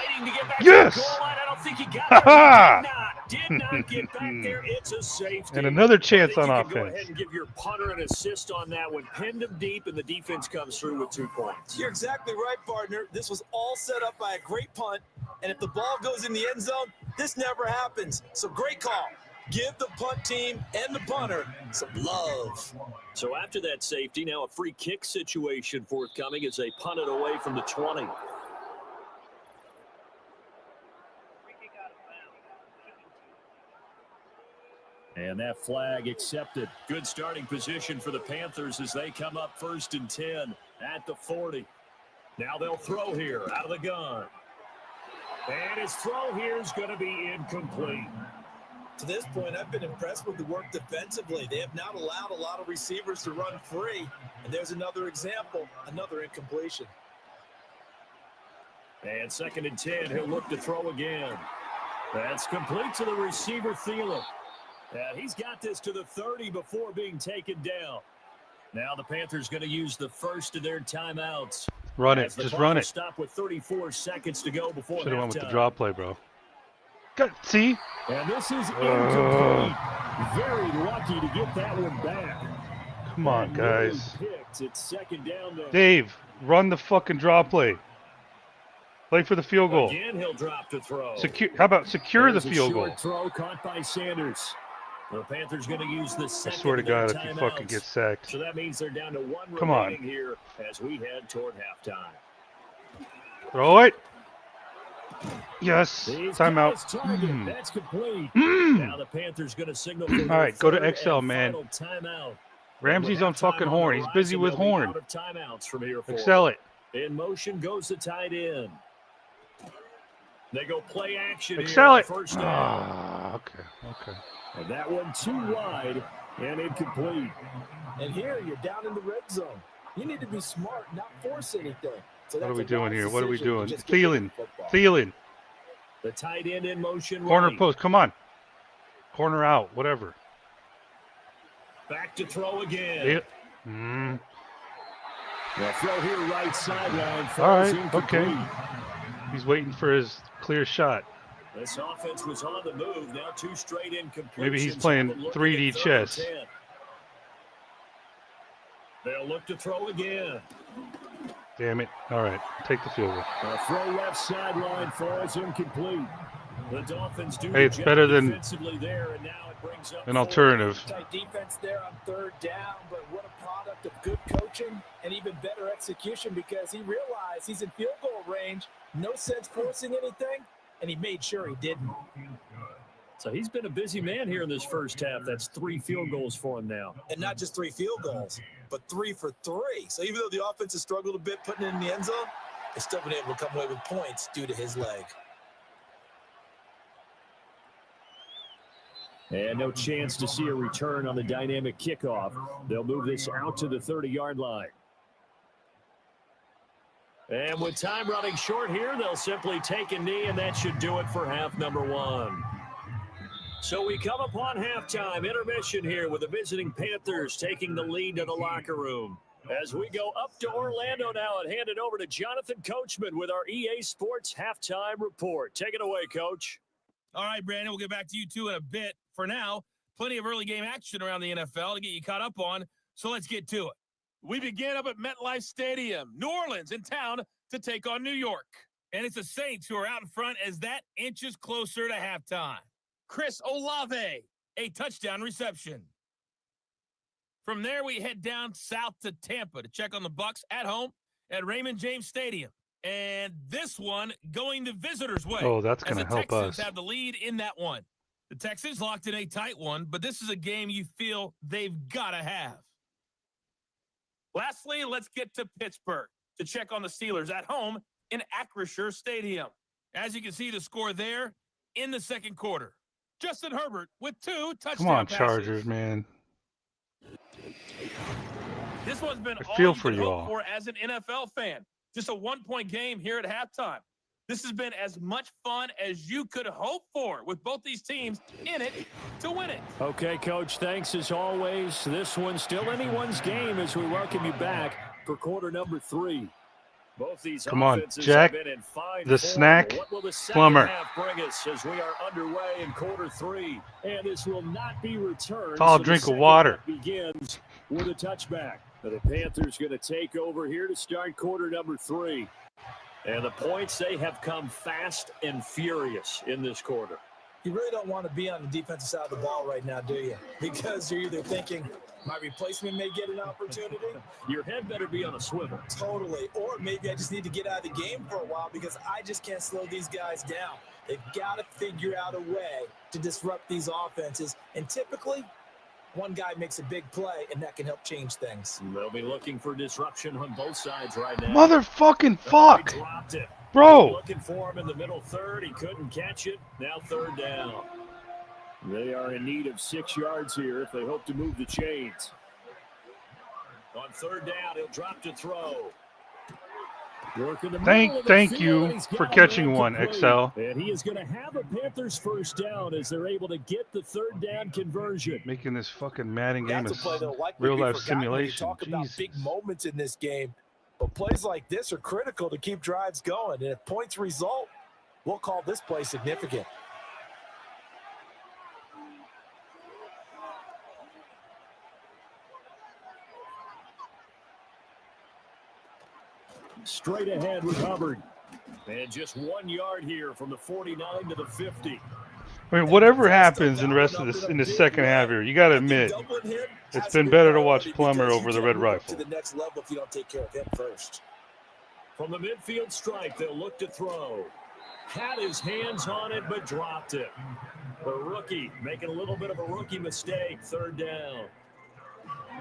Yes.
I don't think he got there. Did not get back there. It's a safety.
And another chance on offense.
Go ahead and give your punter an assist on that one. Pinned him deep, and the defense comes through with 2 points.
You're exactly right, partner. This was all set up by a great punt. And if the ball goes in the end zone, this never happens. So great call. Give the punt team and the punter some love.
So after that safety, now a free kick situation forthcoming as they punt it away from the 20. And that flag accepted. Good starting position for the Panthers as they come up 1st and 10 at the 40. Now they'll throw here out of the gun. And his throw here is going to be incomplete.
To this point, I've been impressed with the work defensively. They have not allowed a lot of receivers to run free. And there's another example, another incompletion.
And 2nd and 10, he'll look to throw again. That's complete to the receiver, Thielen. And he's got this to the 30 before being taken down. Now the Panthers going to use the first of their timeouts.
Run it. Just run it.
Stop with 34 seconds to go before
should have went with the draw play, bro. See?
And this is incomplete. Very lucky to get that one back.
Come on, guys.
It's 2nd down though.
Dave, run the fucking draw play. Play for the field goal.
Again, he'll drop to throw.
How about secure
There's
the field goal?
Throw caught by Sanders. The Panthers going to use the 2nd.
I swear to God, if you fucking get sacked.
So that means they're down to 1
Come
remaining
on.
here as we head toward halftime.
Throw it. Yes. Timeout.
That's complete. Now the Panthers going to signal. For
all right, go to XL, man.
Timeout.
Ramsey's on fucking Horn. He's busy with Horn. XL it.
In motion goes the tight end. They go play action.
Excel
here
it.
First down.
Okay.
And that one too wide and incomplete.
And here you're down in the red zone. You need to be smart, not force anything. So
what are we doing here? What are we doing?
Thielen.
Thielen.
The tight end in motion.
Corner
right.
post. Come on. Corner out, whatever.
Back to throw again.
Yeah.
The throw here right sideline.
All right,
incomplete.
okay. He's waiting for his clear shot.
This offense was on the move. Now 2 straight incompletions.
Maybe he's playing 3D chess.
They'll look to throw again.
Damn it. All right, take the field goal.
The throw left sideline falls incomplete. The Dolphins do
Hey, it's better than
there, and now it brings up
an alternative.
Tight defense there on 3rd down, but what a product of good coaching and even better execution because he realized he's in field goal range. No sense forcing anything, and he made sure he didn't.
So he's been a busy man here in this first half. That's 3 field goals for him now.
And not just 3 field goals, but 3 for 3. So even though the offense has struggled a bit putting it in the end zone, they've still been able to come away with points due to his leg.
And no chance to see a return on the dynamic kickoff. They'll move this out to the 30-yard line. And with time running short here, they'll simply take a knee, and that should do it for half number 1. So we come upon halftime intermission here with the visiting Panthers taking the lead to the locker room. As we go up to Orlando now and hand it over to Jonathan Coachman with our EA Sports halftime report. Take it away, Coach.
All right, Brandon, we'll get back to you two in a bit. For now, plenty of early game action around the NFL to get you caught up on, so let's get to it. We begin up at MetLife Stadium, New Orleans in town to take on New York. And it's the Saints who are out in front as that inches closer to halftime. Chris Olave, a touchdown reception. From there, we head down south to Tampa to check on the Bucs at home at Raymond James Stadium. And this one going the visitors' way.
Oh, that's going to help us.
The Texans have the lead in that one. The Texans locked in a tight one, but this is a game you feel they've got to have. Lastly, let's get to Pittsburgh to check on the Steelers at home in Acrisure Stadium. As you can see, the score there in the second quarter. Justin Herbert with 2 touchdown
Come on,
passes.
Chargers, man.
This one's been
I
all
feel
you
for
can
you
hope
all.
for as an NFL fan. Just a 1-point game here at halftime. This has been as much fun as you could hope for with both these teams in it to win it.
Okay, Coach, thanks as always. This one's still anyone's game as we welcome you back for quarter number 3. Both these
Come on,
offenses
Jack,
have been in fine
the
form.
snack
What will the second
plumber.
half bring us as we are underway in quarter 3? And this will not be returned.
Tall
so
drink
the
of water.
second half begins with a touchback. The Panthers going to take over here to start quarter number 3. And the points, they have come fast and furious in this quarter.
You really don't want to be on the defensive side of the ball right now, do you? Because you're either thinking, my replacement may get an opportunity.
Your head better be on a swivel.
Totally. Or maybe I just need to get out of the game for a while because I just can't slow these guys down. They've got to figure out a way to disrupt these offenses. And typically, one guy makes a big play, and that can help change things.
They'll be looking for disruption on both sides right now.
Motherfucking fuck.
He dropped it.
Bro.
Looking for him in the middle third. He couldn't catch it. Now 3rd down. They are in need of 6 yards here if they hope to move the chains. On 3rd down, he'll drop to throw.
Thank you for catching one, XL.
And he is going to have a Panthers first down as they're able to get the 3rd down conversion.
Making this fucking Madden game
That's
a
a play that'll likely be
real-life
forgotten when you
simulation.
talk about big moments in this game. But plays like this are critical to keep drives going. And if points result, we'll call this play significant.
Straight ahead with Hubbard. And just 1 yard here from the 49 to the 50.
I mean, whatever happens in the rest of this in the second half here, you got to admit, it's been better to watch Plummer over the Red Rifle.
To the next level if you don't take care of him first.
From the midfield strike, they'll look to throw. Had his hands on it, but dropped it. The rookie making a little bit of a rookie mistake. 3rd down.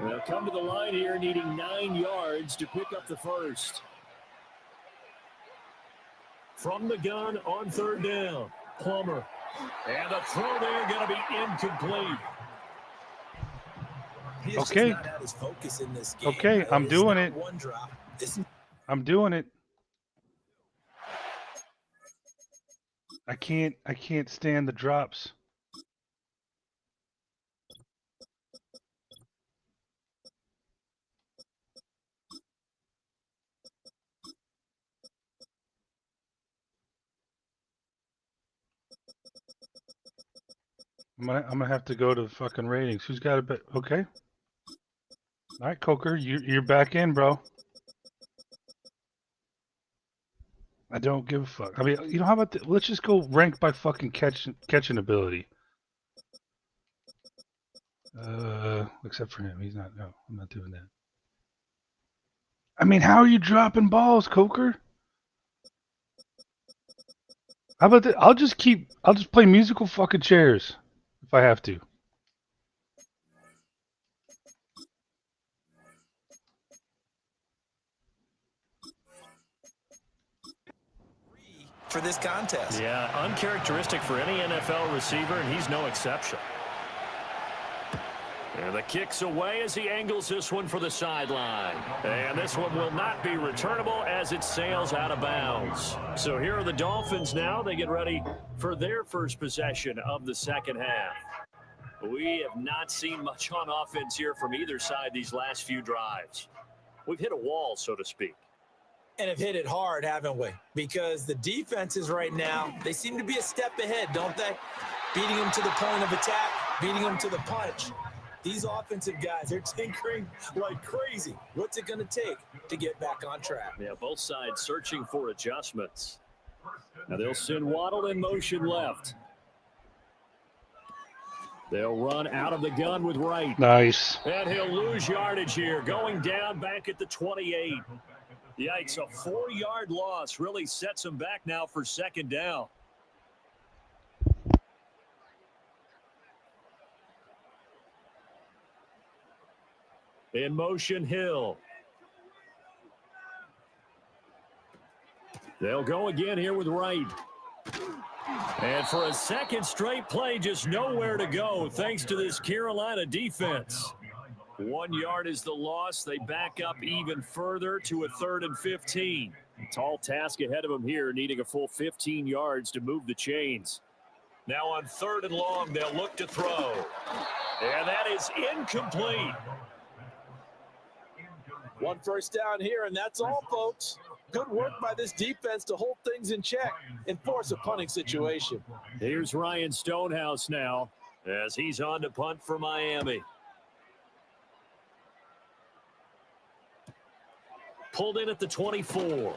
They'll come to the line here needing 9 yards to pick up the first. From the gun on 3rd down, Plummer. And the throw there going to be incomplete.
Okay. Okay, I'm doing it. I'm doing it. I can't stand the drops. I'm gonna have to go to fucking ratings. Who's got a bet? Okay. All right, Coker, you're back in, bro. I don't give a fuck. I mean, you know, how about let's just go rank by fucking catching ability. Except for him, he's not. No, I'm not doing that. I mean, how are you dropping balls, Coker? How about that? I'll just play musical fucking chairs if I have to.
For this contest.
Yeah, uncharacteristic for any NFL receiver, and he's no exception. And the kick's away as he angles this one for the sideline. And this one will not be returnable as it sails out of bounds. So here are the Dolphins now. They get ready for their first possession of the second half. We have not seen much on offense here from either side these last few drives. We've hit a wall, so to speak.
And have hit it hard, haven't we? Because the defenses right now, they seem to be a step ahead, don't they? Beating them to the point of attack, beating them to the punch. These offensive guys, they're tinkering like crazy. What's it going to take to get back on track?
Yeah, both sides searching for adjustments. Now they'll send Waddle in motion left. They'll run out of the gun with Wright.
Nice.
And he'll lose yardage here, going down back at the 28. Yikes, a 4-yard loss really sets him back now for second down. In motion, Hill. They'll go again here with Wright. And for a second straight play, just nowhere to go thanks to this Carolina defense. 1 yard is the loss. They back up even further to a 3rd and 15. Tall task ahead of them here, needing a full 15 yards to move the chains. Now on 3rd and long, they'll look to throw. And that is incomplete.
1 first down here, and that's all, folks. Good work by this defense to hold things in check and force a punting situation.
Here's Ryan Stonehouse now as he's on to punt for Miami. Pulled in at the 24.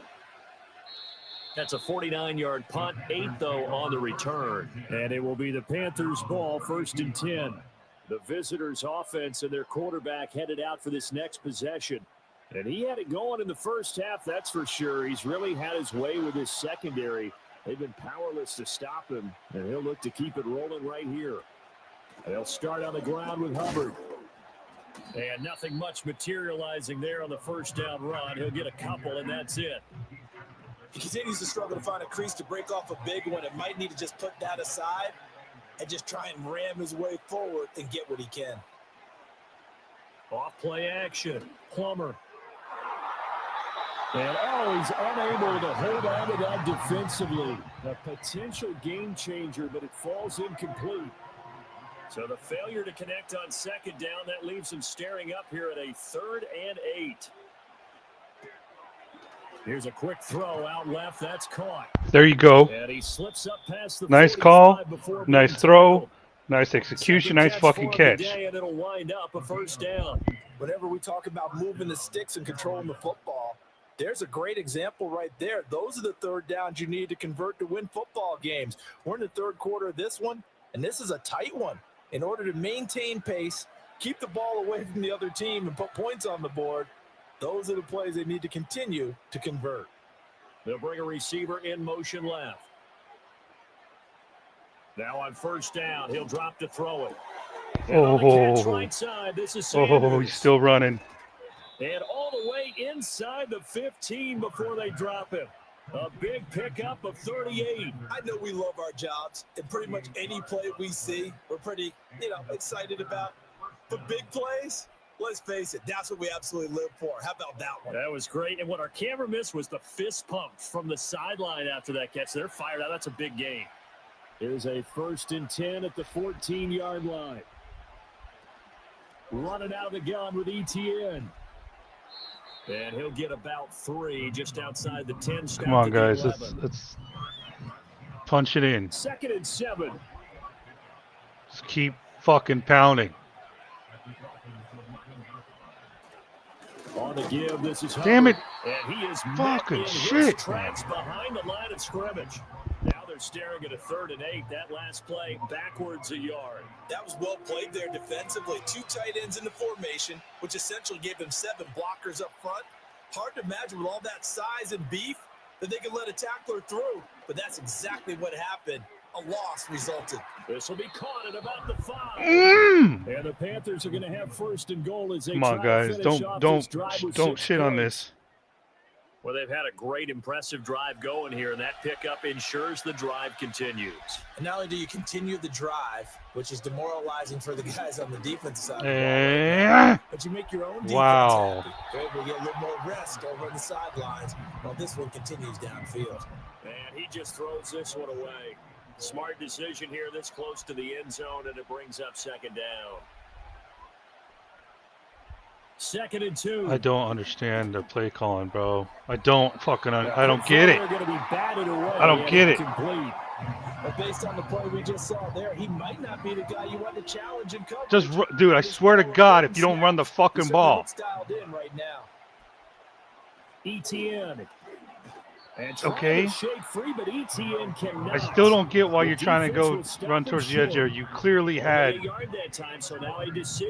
That's a 49-yard punt, 8 though on the return. And it will be the Panthers' ball, 1st and 10. The visitors' offense and their quarterback headed out for this next possession. And he had it going in the first half, that's for sure. He's really had his way with his secondary. They've been powerless to stop him, and he'll look to keep it rolling right here. They'll start on the ground with Hubbard. And nothing much materializing there on the first down run. He'll get a couple, and that's it.
He continues to struggle to find a crease to break off a big one. It might need to just put that aside and just try and ram his way forward and get what he can.
Off play action. Plummer. And he's unable to hold on to that defensively. A potential game changer, but it falls incomplete. So the failure to connect on second down, that leaves him staring up here at a 3rd and 8. Here's a quick throw out left. That's caught.
There you go.
And he slips up past the
Nice call. Nice throw. Nice execution. Nice fucking catch.
And it'll wind up a 1st down.
Whenever we talk about moving the sticks and controlling the football, there's a great example right there. Those are the 3rd downs you need to convert to win football games. We're in the 3rd quarter of this one, and this is a tight one. In order to maintain pace, keep the ball away from the other team, and put points on the board, those are the plays they need to continue to convert.
They'll bring a receiver in motion left. Now on 1st down, he'll drop to throw it. Right side, this is Sanders.
He's still running.
And all the way inside the 15 before they drop him. A big pickup of 38.
I know we love our jobs, and pretty much any play we see, we're pretty, excited about. But big plays, let's face it, that's what we absolutely live for. How about that one?
That was great. And what our camera missed was the fist pump from the sideline after that catch. They're fired out. That's a big gain. Here's a 1st and 10 at the 14-yard line. Running out of the gun with ETN. And he'll get about 3 just outside the 10.
Come on, guys. Let's punch it in.
2nd and 7.
Just keep fucking pounding.
On the give, this is
Damn it.
Hubbard, and he is
Fucking
met in
shit,
his tracks behind the line of scrimmage. Now they're staring at a 3rd and 8. That last play backwards a yard.
That was well played there defensively. 2 tight ends in the formation, which essentially gave them 7 blockers up front. Hard to imagine with all that size and beef that they could let a tackler through, but that's exactly what happened. A loss resulted.
This will be caught at about the 5.
Mm.
And the Panthers are going to have 1st and goal as they
Come on,
try
guys.
to finish off this drive with
Don't
6
shit on
points.
this.
Well, they've had a great, impressive drive going here, and that pickup ensures the drive continues.
And not only do you continue the drive, which is demoralizing for the guys on the defensive side of the ball,
Eh.
but you make your own defense
Wow.
happy. They're able to get a little more rest over on the sidelines while this one continues downfield.
And he just throws this one away. Smart decision here this close to the end zone, and it brings up 2nd down. 2nd and 2.
I don't understand the play calling, bro. I don't fucking I don't get it. I don't get it.
Complete.
But based on the play we just saw there, he might not be the guy you want to challenge in coverage.
Just dude, I swear to God, if you don't run the fucking ball.
Dialed in right now.
ETN. And
Okay.
shake free, but ETN cannot.
I still don't get why you're trying to go run towards the edge there. You clearly had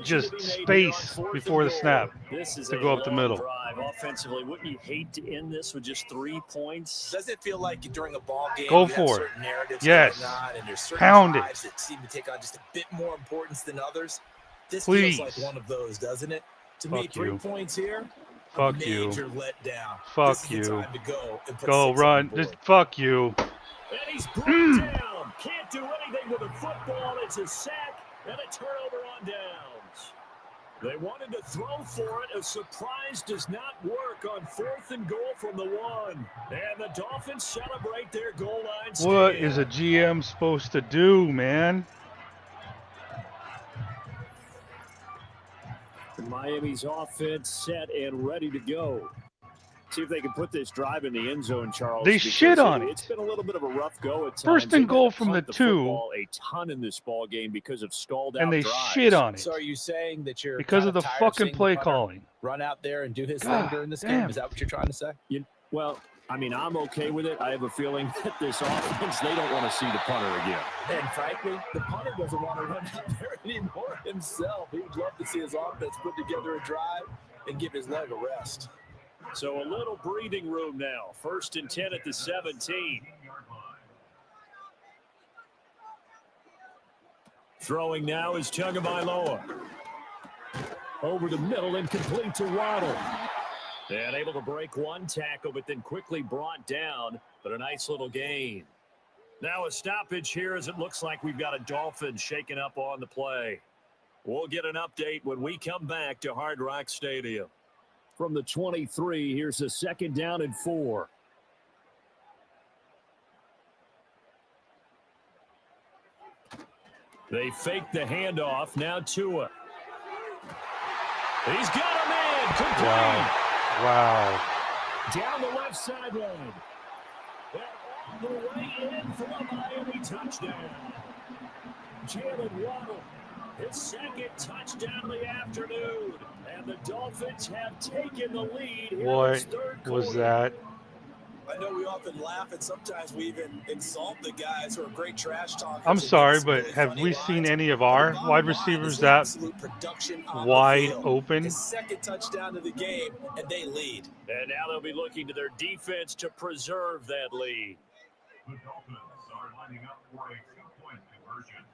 just space before the snap to go up the middle.
Drive. Offensively, wouldn't you hate to end this with just 3 points?
Doesn't it feel like during a ball game,
Go
you have
for it.
certain narratives
Yes.
going on, and there's certain
Pound it.
drives that seem to take on just a bit more importance than others? This
Please.
feels like one of those, doesn't it? To me,
Fuck
3
you.
points here.
Fuck you.
Major letdown.
Fuck
This is
you.
the time to go and put
Go
6 on
run.
the board.
Just fuck you.
And he's brought down. Can't do anything with a football. It's a sack and a turnover on downs. They wanted to throw for it. A surprise does not work on 4th and goal from the 1. And the Dolphins celebrate their goal line stand.
What is a GM supposed to do, man?
Miami's offense set and ready to go. See if they can put this drive in the end zone, Charles.
They shit on it.
It's been a little bit of a rough go at times.
1st and
They've
goal
had to
from the
punt
2,
football a ton in this ball game because of stalled out
and they
drives.
shit on it
So are you saying that you're
because
kind
of the
tired
fucking
seeing the
play
punter
calling.
run out there and do his thing
God
during this
damn.
game? Is that what you're trying to say?
Well, I mean, I'm okay with it. I have a feeling that this offense, they don't want to see the punter again.
And frankly, the punter doesn't want to run out there anymore himself. He would love to see his offense put together a drive and give his leg a rest.
So a little breathing room now. 1st and 10 at the 17. Throwing now is Tagovailoa. Over the middle and complete to Waddle. And able to break one tackle, but then quickly brought down. But a nice little gain. Now a stoppage here as it looks like we've got a Dolphin shaking up on the play. We'll get an update when we come back to Hard Rock Stadium. From the 23, here's a 2nd down and 4. They fake the handoff. Now Tua. He's got him in. Complete.
Wow.
Down the left sideline. And all the way in for a Miami touchdown. Jalen Waddle, his 2nd touchdown of the afternoon. And the Dolphins have taken the lead here in
What
this 3rd quarter.
was that?
I know we often laugh, and sometimes we even insult the guys who are great trash talkers.
I'm
and
sorry,
make some
but
really
have
funny
we
lines.
seen any of
But
our
the bottom
wide
line
receivers
is the
that
absolute production on the
wide
field.
open?
His 2nd touchdown of the game, and they lead.
And now they'll be looking to their defense to preserve that lead.
The Dolphins are lining up for a 2-point conversion.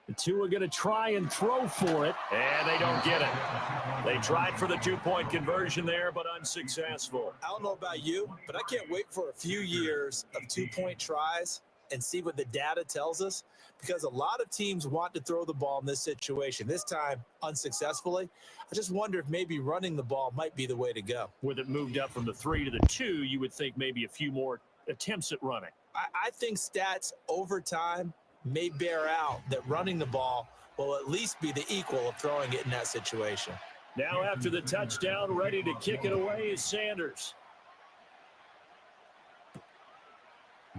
The two are going to try and throw for it, and they don't get it. They tried for the 2-point conversion there, but unsuccessful.
I don't know about you, but I can't wait for a few years of 2-point tries and see what the data tells us, because a lot of teams want to throw the ball in this situation, this time unsuccessfully. I just wonder if maybe running the ball might be the way to go.
With it moved up from the 3 to the 2, you would think maybe a few more attempts at running.
I think stats over time may bear out that running the ball will at least be the equal of throwing it in that situation.
Now after the touchdown, ready to kick it away is Sanders.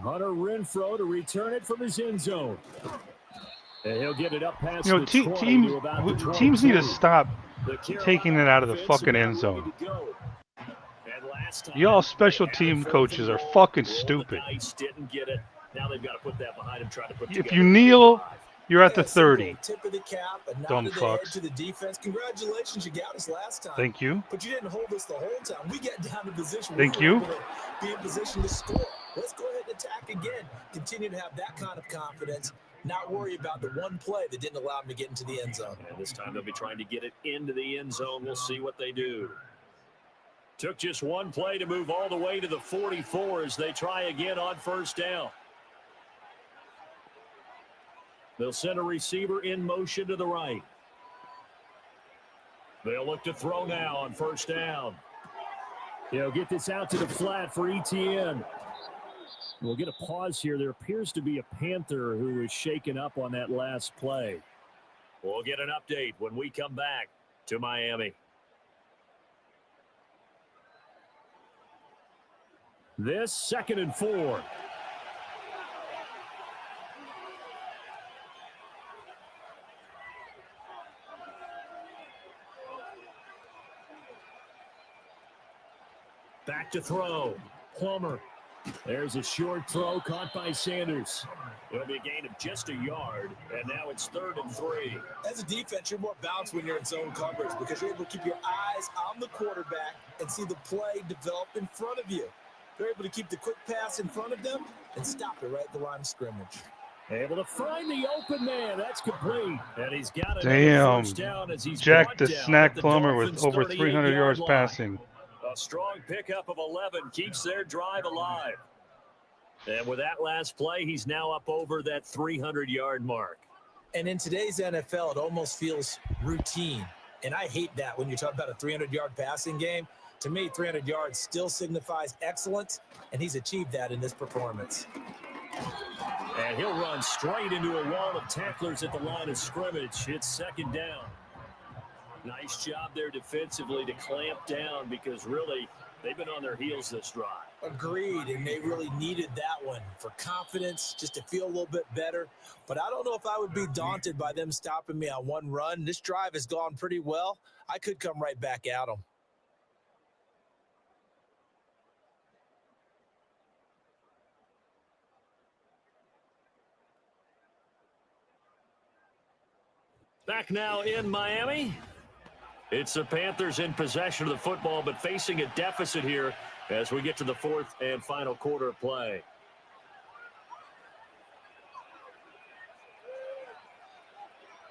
Hunter Renfrow to return it from his end zone. And he'll get it up past
You know,
the 20 to about the 22.
teams need to stop
The Carolina
taking it out of the
offense
fucking
about
end zone.
ready to go. And last time,
Y'all special
they had
team
a 4th
coaches
and
are
goal.
fucking
Rolled the
stupid.
dice, didn't get it. Now they've got to put that behind him, try to put
If
together
you
another
kneel,
drive.
you're at the
Yeah, simple
30.
tip of the cap, a nod
Dumb
of the head
fucks.
to the defense. Congratulations, you got us last time.
Thank you.
But you didn't hold us the whole time. We got down to position.
Thank
we were
you.
able to be in position to score. Let's go ahead and attack again. Continue to have that kind of confidence. Not worry about the one play that didn't allow him to get into the end zone.
And this time they'll be trying to get it into the end zone. We'll see what they do. Took just one play to move all the way to the 44 as they try again on first down. They'll send a receiver in motion to the right. They'll look to throw now on first down. He'll get this out to the flat for ETN. We'll get a pause here. There appears to be a Panther who is shaken up on that last play. We'll get an update when we come back to Miami. This 2nd and 4. Back to throw. Plummer. There's a short throw caught by Sanders. It'll be a gain of just a yard, and now it's 3rd and 3.
As a defense, you're more balanced when you're in zone coverage because you're able to keep your eyes on the quarterback and see the play develop in front of you. They're able to keep the quick pass in front of them and stop it right at the line of scrimmage.
Able to find the open man. That's complete. And he's got another
Damn.
first down as he's
Jack the
brought down
Snack
at the
Plummer with
Dolphins'
over 300 yards
38-yard line.
passing.
A strong pickup of 11 keeps their drive alive. And with that last play, he's now up over that 300-yard mark.
And in today's NFL, it almost feels routine. And I hate that when you talk about a 300-yard passing game. To me, 300 yards still signifies excellence, and he's achieved that in this performance.
And he'll run straight into a wall of tacklers at the line of scrimmage. It's 2nd down. Nice job there defensively to clamp down because really they've been on their heels this drive.
Agreed, and they really needed that one for confidence, just to feel a little bit better. But I don't know if I would be daunted by them stopping me on one run. This drive has gone pretty well. I could come right back at them.
Back now in Miami. It's the Panthers in possession of the football, but facing a deficit here as we get to the 4th and final quarter of play.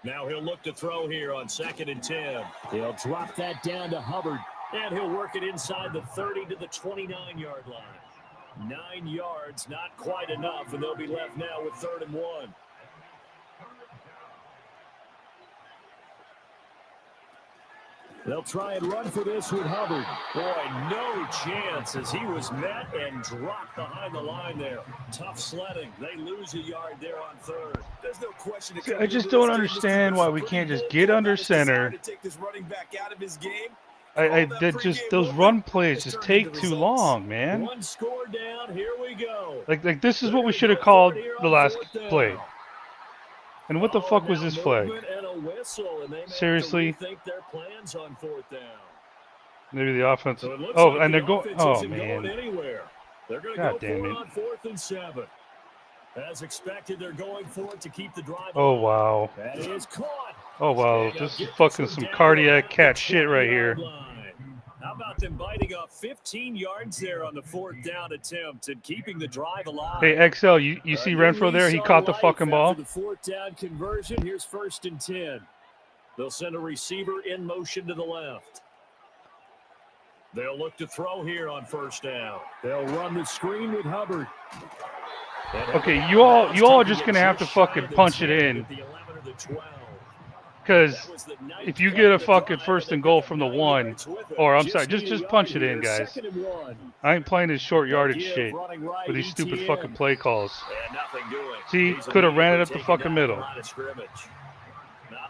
Now he'll look to throw here on 2nd and 10. He'll drop that down to Hubbard, and he'll work it inside the 30 to the 29-yard line. 9 yards, not quite enough, and they'll be left now with 3rd and 1. They'll try and run for this with Hubbard. Boy, no chance as he was met and dropped behind the line there. Tough sledding. They lose a yard there on 3rd.
There's no question.
I just don't understand why we can't just get under center. Those run plays just take too long, man.
One score down. Here we go.
Like this is what we should have called the last play. And what the fuck was this flag? Seriously?
Their plans on 4th down.
Maybe the offense.
So
Oh,
like
and they're going. Oh
going
man.
anywhere. They're going to
God
go
damn
for
it.
it on 4th and 7. As expected, they're going for it to keep the drive.
Oh
alive.
wow.
That is caught.
Oh wow.
And
This is
gets
fucking
us
some
down
cardiac
at
cat
the
shit right here.
20-yard line. How about them biting off 15 yards there on the 4th down attempt and keeping the drive alive?
Hey XL, you see Renfro there? He caught the fucking ball.
The 4th down conversion. Here's 1st and 10. They'll send a receiver in motion to the left. They'll look to throw here on 1st down. They'll run the screen with Hubbard.
Okay, you all are just gonna have to fucking punch it in. Because if you get a fucking 1st and goal from the 1, or I'm sorry, just punch it in, guys. I ain't playing this short yardage shit with these stupid fucking play calls. See, could have ran it up the fucking middle.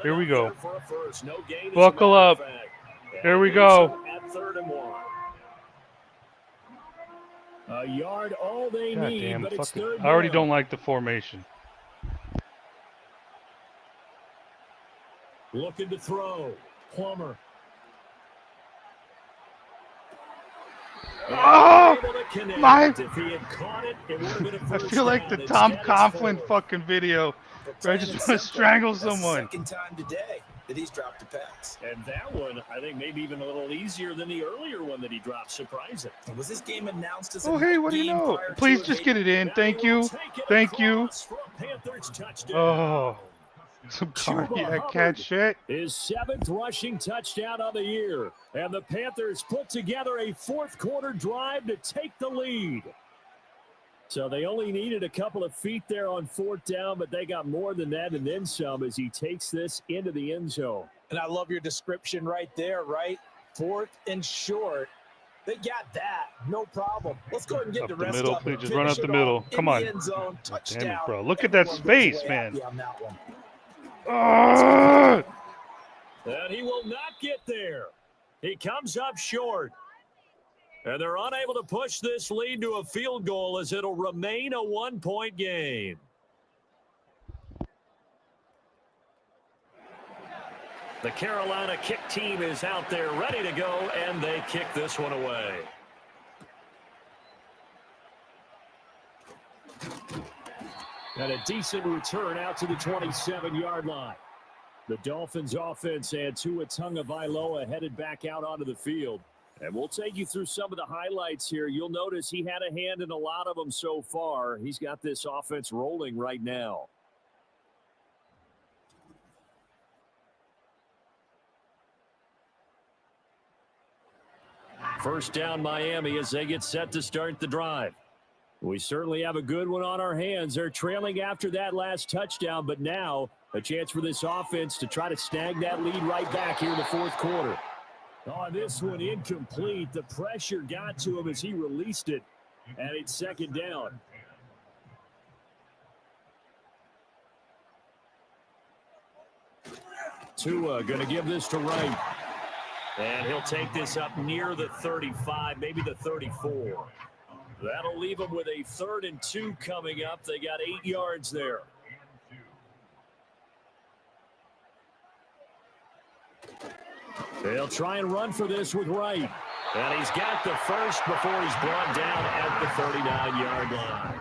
Here we go. Buckle up. Here we go.
A yard, all they
God
need,
damn,
but it's
fucking,
third
I already
down.
don't like the formation.
Looking to throw. Plummer.
Oh, my!
If he had caught it, it would have been a
I
first
feel like the
down.
Tom
Instead, it's
Coughlin
fourth.
fucking video
But
where I
plain
just
and
want to
simple,
strangle
that's the
someone.
second time today that he's dropped a pass.
And that one, I think, maybe even a little easier than the earlier one that he dropped. Surprising.
Was this game announced as a
Oh, hey, what do you
game
know?
prior to
Please
it?
just get it in.
Now
Thank
he will
you.
take it
Thank you.
across for a Panthers touchdown.
Oh, some
Chuba
cardiac
Hubbard
cat shit.
His 7th rushing touchdown of the year. And the Panthers put together a fourth-quarter drive to take the lead. So they only needed a couple of feet there on fourth down, but they got more than that and then some as he takes this into the end zone.
And I love your description right there, right? Fourth and short. They got that. No problem. Let's go ahead and get
Up
the
the
rest
middle,
up
please
and
just run
finish
up the
it
middle.
off
Come
in
on.
the end zone. Touchdown.
Damn it, bro. Look at that
Everyone goes
space,
away
man.
happy on that one.
Ah!
And he will not get there. He comes up short. And they're unable to push this lead to a field goal as it'll remain a 1-point game. The Carolina kick team is out there ready to go, and they kick this one away. And a decent return out to the 27-yard line. The Dolphins offense and Tua Tagovailoa headed back out onto the field. And we'll take you through some of the highlights here. You'll notice he had a hand in a lot of them so far. He's got this offense rolling right now. First down, Miami, as they get set to start the drive. We certainly have a good one on our hands. They're trailing after that last touchdown, but now a chance for this offense to try to snag that lead right back here in the fourth quarter. On this one, incomplete. The pressure got to him as he released it, and it's second down. Tua going to give this to Wright. And he'll take this up near the 35, maybe the 34. That'll leave them with a 3rd and 2 coming up. They got 8 yards there. They'll try and run for this with Wright. And he's got the first before he's brought down at the 39-yard line.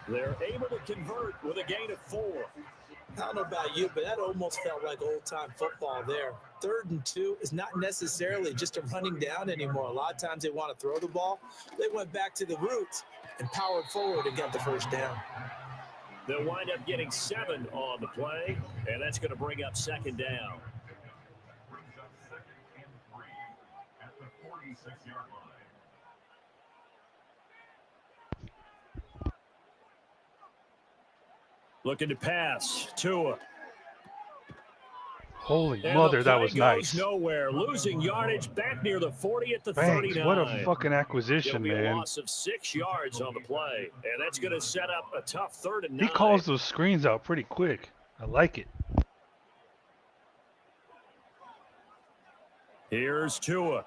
They're able to convert with a gain of 4.
I don't know about you, but that almost felt like old-time football there. 3rd and 2 is not necessarily just a running down anymore. A lot of times they want to throw the ball. They went back to the roots and powered forward and got the first down.
They'll wind up getting 7 on the play, and that's going to bring up second down.
Brings up 2nd and 3 at the 46-yard line.
Looking to pass. Tua.
Holy
And
mother,
the
that
play
was
goes
nice.
nowhere. Losing yardage back near the 40 at the
Thanks.
39.
What a fucking
It'll
acquisition,
be a
man.
loss of 6 yards on the play, and that's going to set up a tough 3rd and 9.
He calls those screens out pretty quick. I like it.
Here's Tua.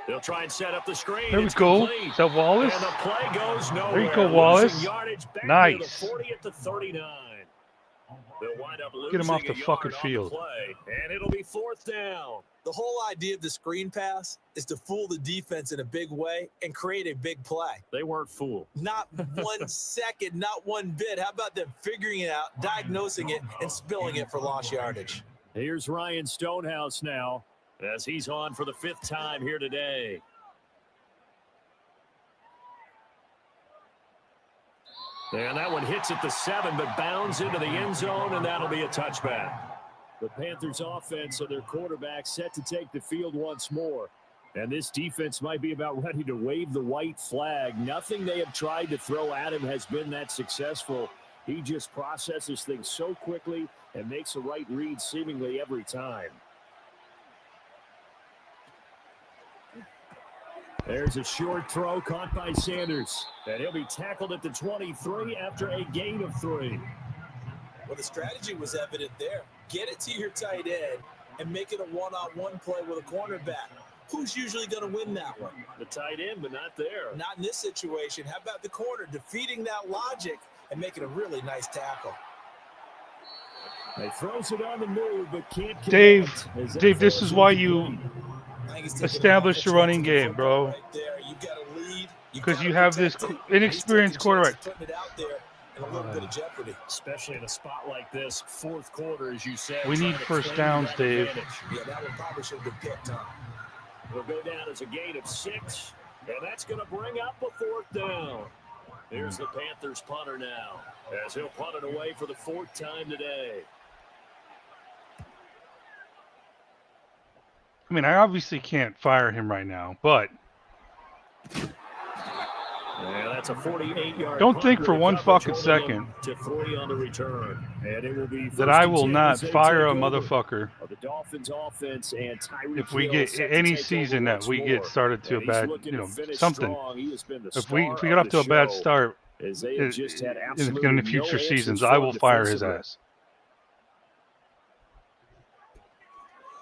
They'll try and set up the screen.
There we
It's
go.
complete.
Is that Wallace?
And the play goes nowhere.
There you go, Wallace.
Losing yardage back
Nice.
near the 40 at the 39. They'll wind up losing
Get him off the
a
fucking
yard on the
field.
play, and it'll be 4th down.
The whole idea of the screen pass is to fool the defense in a big way and create a big play.
They weren't fooled.
Not 1 second, not one bit. How about them figuring it out, diagnosing it, and spilling it for lost yardage?
Here's Ryan Stonehouse now as he's on for the 5th time here today. And that one hits at the 7, but bounds into the end zone, and that'll be a touchback. The Panthers offense and their quarterback set to take the field once more. And this defense might be about ready to wave the white flag. Nothing they have tried to throw at him has been that successful. He just processes things so quickly and makes the right read seemingly every time. There's a short throw caught by Sanders. And he'll be tackled at the 23 after a gain of 3.
Well, the strategy was evident there. Get it to your tight end and make it a one-on-one play with a cornerback. who's usually going to win that one?
The tight end, but not there.
Not in this situation. How about the corner defeating that logic and making a really nice tackle?
He throws it on the move, but can't connect.
Dave, this is why you establish the running game, bro.
Right there. You've got to lead.
Because you have this inexperienced quarterback.
Putting it out there in a little bit of jeopardy.
Especially in a spot like this, fourth quarter, as you said.
We need first downs, Dave.
Yeah, that one probably should have been picked, Tom.
It'll go down as a gain of 6, and that's going to bring up a fourth down. Here's the Panthers punter now, as he'll punt it away for the 4th time today.
I mean, I obviously can't fire him right now, but
yeah, that's a 48-yard.
Don't think for one fucking second
to 40 on the return, and it will be
that I will not fire a motherfucker
the Dolphins offense and
if we get any season that we get started to a bad, something. If we get off to a bad start in the future seasons, I will fire his ass.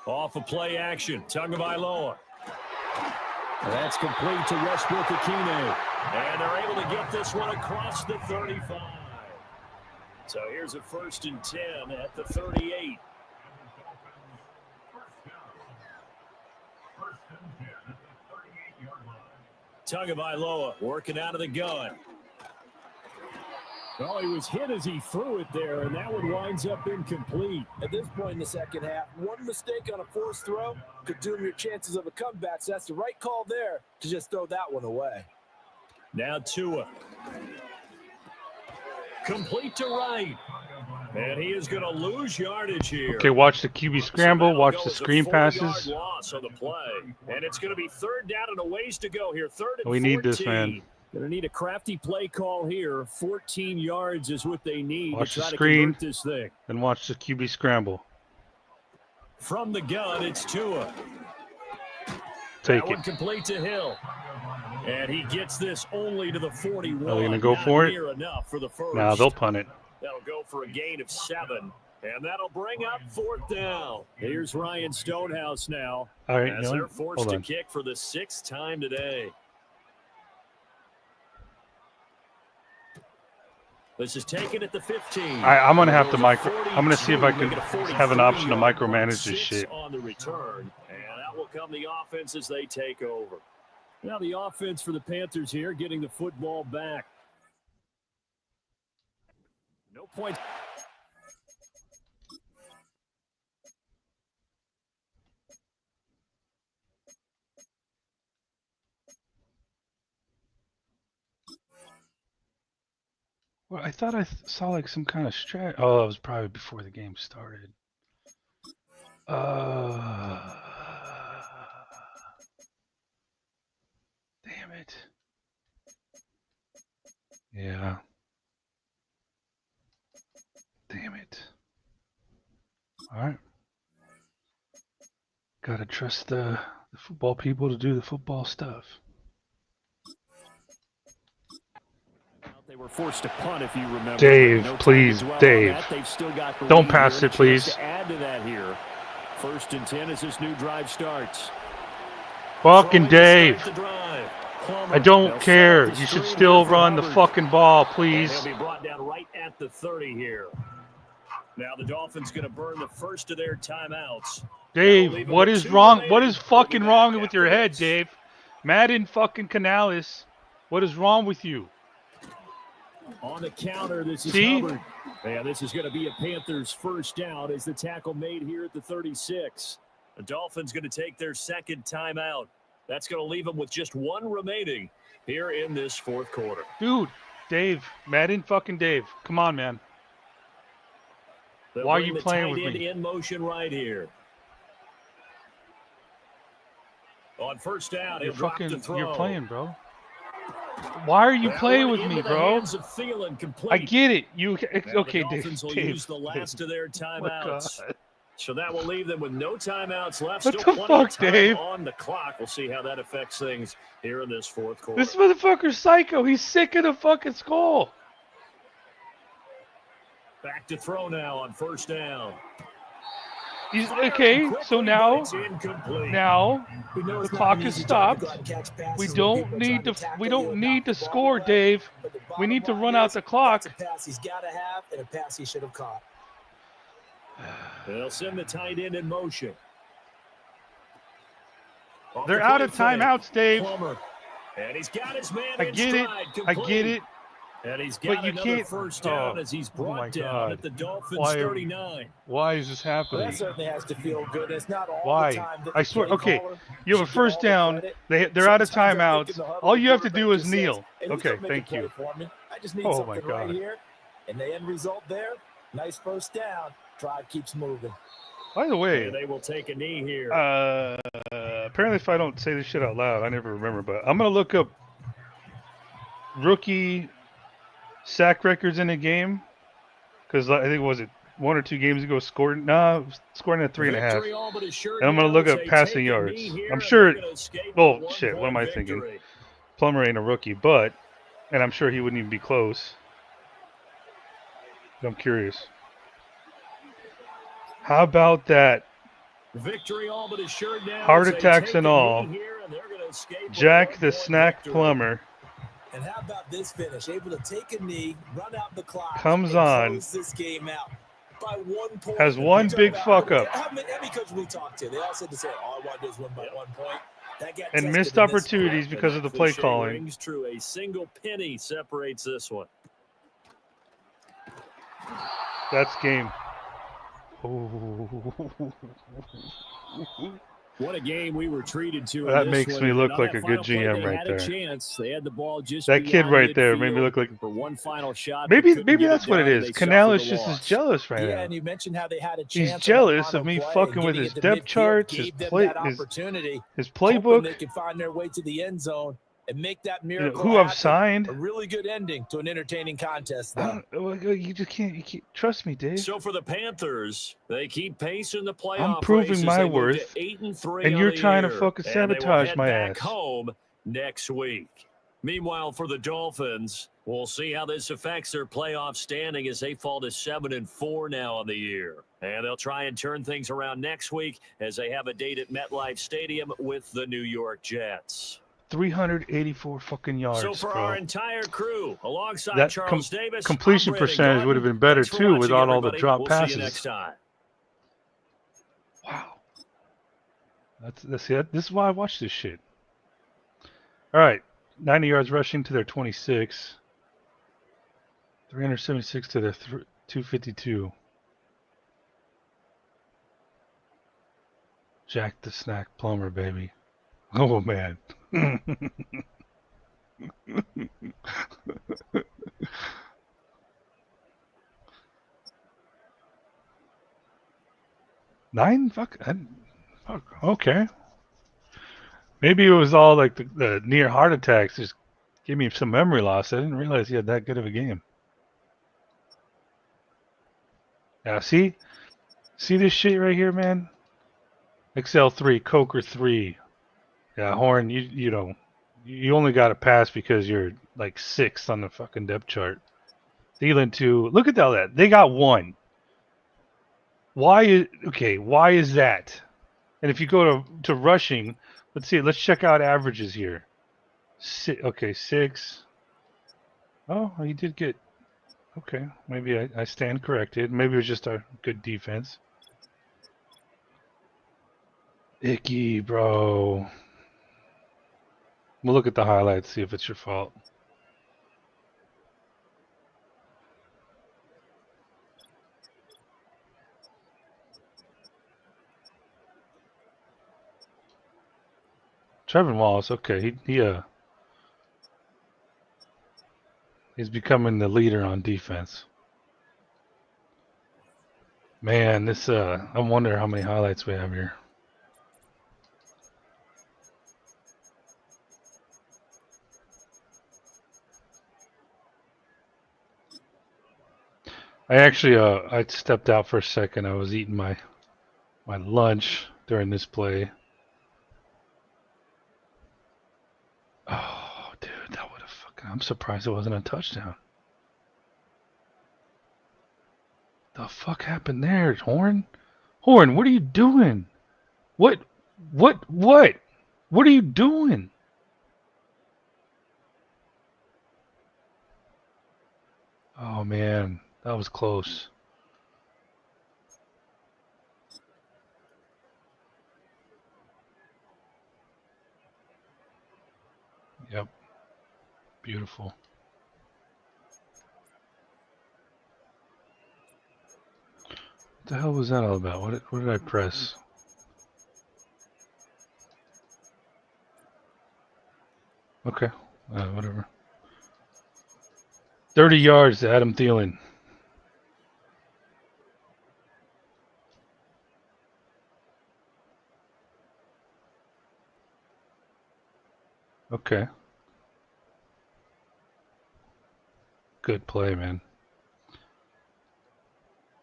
Off of play action, Tagovailoa. That's complete to Westbrook-Ikhine. And they're able to get this one across the 35. So here's a 1st and 10 at the 38. Tagovailoa working out of the gun. Well, he was hit as he threw it there, and that one winds up incomplete.
At this point in the second half, one mistake on a forced throw could doom your chances of a comeback. So that's the right call there to just throw that one away.
Now Tua. Complete to right. And he is going to lose yardage here.
Okay, watch the QB scramble. Watch the screen passes.
Loss on the play. And it's going to be 3rd down and a ways to go here. 3rd and
we
14.
Need this, man.
Going to need a crafty play call here. 14 yards is what they need
watch
to try
the screen,
to convert this thing.
And watch the QB scramble.
From the gun, it's Tua.
Take
that
it.
One complete to Hill. And he gets this only to the 41.
Are they going to go for it?
Enough for the first.
No, they'll punt it.
That'll go for a gain of 7. And that'll bring up 4th down. Here's Ryan Stonehouse now.
All right,
as they're forced to kick for the 6th time today. This is taken at the 15.
I'm going to have to I'm going to see if I can have an option to micromanage this shit.
On the return, and that will come the offense as they take over. Now the offense for the Panthers here, getting the football back. No point.
Well, I thought I saw like some kind of strat. Oh, that was probably before the game started. Damn it. Yeah. Damn it. All right. Gotta trust the football people to do the football stuff.
They were forced to punt, if you remember.
Dave, please, Dave. Don't pass it, please.
To add to that here. 1st and 10 as this new drive starts.
Fucking Dave. I don't care. You should still run the fucking ball, please.
He'll be brought down right at the 30 here. Now the Dolphins going to burn the first of their timeouts.
Dave, what is wrong? What is fucking wrong with your head, Dave? Madden fucking Canales. What is wrong with you?
On the counter, this is Hubbard. Yeah, this is going to be a Panthers first down as the tackle made here at the 36. The Dolphins going to take their 2nd timeout. That's going to leave them with just 1 remaining here in this 4th quarter.
Dude, Dave, Madden fucking Dave. Come on, man. Why are you playing with me?
In motion right here. On first down,
you're playing, bro. Why are you playing with me, bro? I get it. Okay, Dave.
Will use the last of their timeouts. So that will leave them with no timeouts left.
What the fuck, Dave?
On the clock. We'll see how that affects things here in this 4th quarter.
This motherfucker's psycho. He's sick of the fucking skull.
Back to throw now on first down.
Okay, so now
It's incomplete.
We know
the
it's not
clock
an
is
easy job to
stopped.
go out and catch
We
passes when
don't
people are
need
trying to
to
tackle
we
you
don't
and knock
need
the
to
ball
score,
away.
Dave.
But the
We
bottom
need to
line
run out
is,
the
that's
clock.
a pass he's got to have and a pass he should have caught.
They'll send the tight end in motion. Off
They're
the
out
play
of
fake,
timeouts, Dave.
Plummer. And he's got his man
I
in
get it.
stride.
I
Complete.
get it.
And he's
But
got
you
another
can't.
first down
Oh,
as he's
oh my
brought down
God.
at the Dolphins
Why
39.
Why is this
Well,
happening?
that certainly has to feel good. It's not all
Why?
the time that
I
the
swear.
play
Okay,
caller
you have a
should get all
first
the
down.
credit.
They're out of
Sometimes I think in
timeouts.
the huddle,
All
the
you have to
quarterback
do is
just says,
kneel.
"Hey, who's
Okay,
gonna make a
thank
play
you.
for me? I just need
Oh my
something right
God.
here." And the end result there, nice first down. Drive keeps moving.
By the way,
And they will take a knee here.
apparently if I don't say this shit out loud, I never remember. But I'm gonna look up rookie sack records in a game because I think was it 1 or 2 games ago scored in at 3.5.
Victory all but assured
And I'm gonna
now
look
as
up
they
passing
take a
yards.
knee here,
I'm
and
sure.
they're gonna escape with
Well,
a
shit. What am I thinking?
victory.
Plummer ain't a rookie, but and I'm sure he wouldn't even be close. I'm curious. How about that?
Victory all but assured now
Heart
as they
attacks
take
and
a
all.
knee here, and they're gonna escape with a
Jack the
1-point
Snack
victory.
Plummer
And how about this finish? Able to take a knee, run out the clock,
comes
and
on.
close this game out by 1 point.
Has one
You talk
big
about
fuck up.
How many coaches we talked to? They all said the same. All I want to do is win by 1 point. That got
And
tested
missed
in this
opportunities
game.
because of the play
Cliche
calling.
rings true. A single penny separates this one.
That's game. Oh.
What a game we were treated to.
That
in this
makes
one.
me look
On
like
that
a good
final play,
GM
they
right
had
there.
A chance. They had the ball just
That kid
beyond
right there made me
midfield
look like.
for one final shot.
Maybe
but couldn't get
that's
it
what it
done, and
is.
they
Canal
suffered
is
a
just as
loss.
jealous right
Yeah,
now.
and you mentioned how they had a
He's
chance.
jealous
on
of
that
me
final play,
fucking with
and
his
getting it
depth
to midfield
charts, his
gave them
play,
that opportunity,
his
hoping
playbook.
they could find their way to the end zone and make that miracle
Who I've
happen.
signed.
A really good ending to an entertaining contest,
I
though.
don't, you just can't. You can't trust me, Dave.
So for the Panthers, they keep pace in the playoff
I'm proving
race as
my
they move
worth,
to 8-3
and
on
you're
the
trying to
year.
fucking
And they will
sabotage
head
my
back
ass.
home next week. Meanwhile, for the Dolphins, we'll see how this affects their playoff standing as they fall to 7-4 now on the year. And they'll try and turn things around next week as they have a date at MetLife Stadium with the New York Jets.
384 fucking yards,
So for
bro.
our entire crew, alongside
That
Charles Davis,
completion
I'm Brandon
percentage would have
Gaudin.
been better
Thanks for
too
watching,
without all the
everybody.
drop
We'll
passes.
see you next time.
Wow. That's it. This is why I watch this shit. All right, 90 yards rushing to their 26. 376 to their 252. Jack the Snack Plumber, baby. Oh man. Nine? Fuck. Okay. Maybe it was all like the near heart attacks. Just gave me some memory loss. I didn't realize he had that good of a game. Yeah, see this shit right here, man. Excel 3, Coker 3. Yeah, Horn, you know, you only got to pass because you're like 6th on the fucking depth chart. Thielen 2. Look at all that. They got 1. Why is that? And if you go to rushing, let's see. Let's check out averages here. 6. Oh, he did get. Okay, maybe I stand corrected. Maybe it was just a good defense. Icky, bro. We'll look at the highlights, see if it's your fault. Trevor Wallace, okay, he's becoming the leader on defense. Man, this I wonder how many highlights we have here. I actually I stepped out for a second. I was eating my lunch during this play. Oh, dude, that would have fucking. I'm surprised it wasn't a touchdown. The fuck happened there, Horn? Horn, what are you doing? What? What? What are you doing? Oh, man. That was close. Yep. Beautiful. What the hell was that all about? What did I press? Okay. Whatever. 30 yards to Adam Thielen. Okay. Good play, man.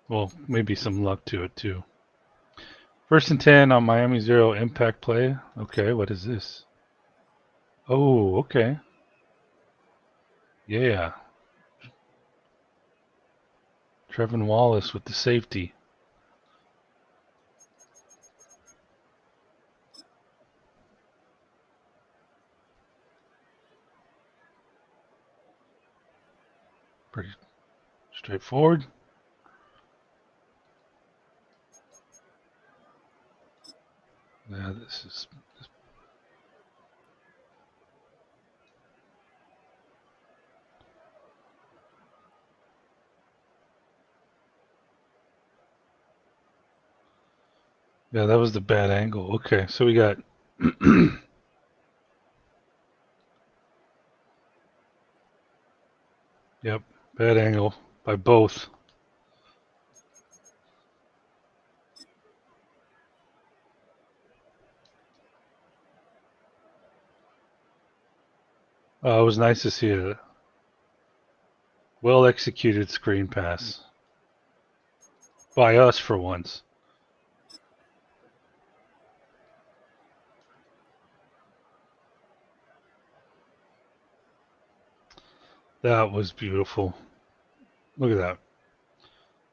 Well, maybe some luck to it, too. 1st and 10 on Miami 0 impact play. Okay, what is this? Oh, okay. Yeah. Trevin Wallace with the safety. Pretty straightforward. Yeah, this is. Yeah, that was the bad angle. Okay, so we got. Yep, bad angle by both. It was nice to see a well executed screen pass by us for once. That was beautiful. Look at that.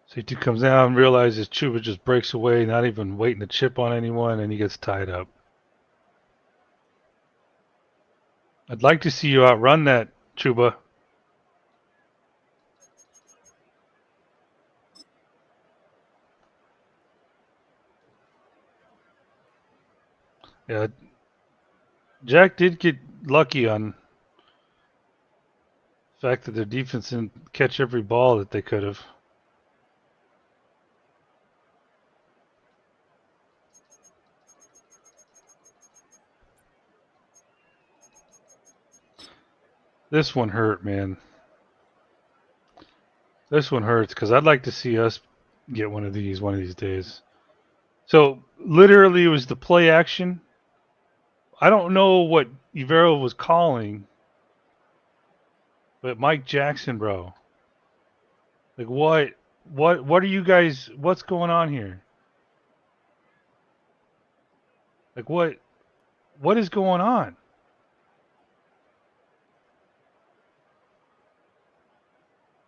Safety comes down, realizes Chuba just breaks away, not even waiting to chip on anyone, and he gets tied up. I'd like to see you outrun that, Chuba. Yeah, Jack did get lucky on the fact that their defense didn't catch every ball that they could have. This one hurt, man. This one hurts because I'd like to see us get one of these days. So literally, it was the play action. I don't know what Ivero was calling, but Mike Jackson, bro. Like what? What are you guys? What's going on here? Like what? What is going on?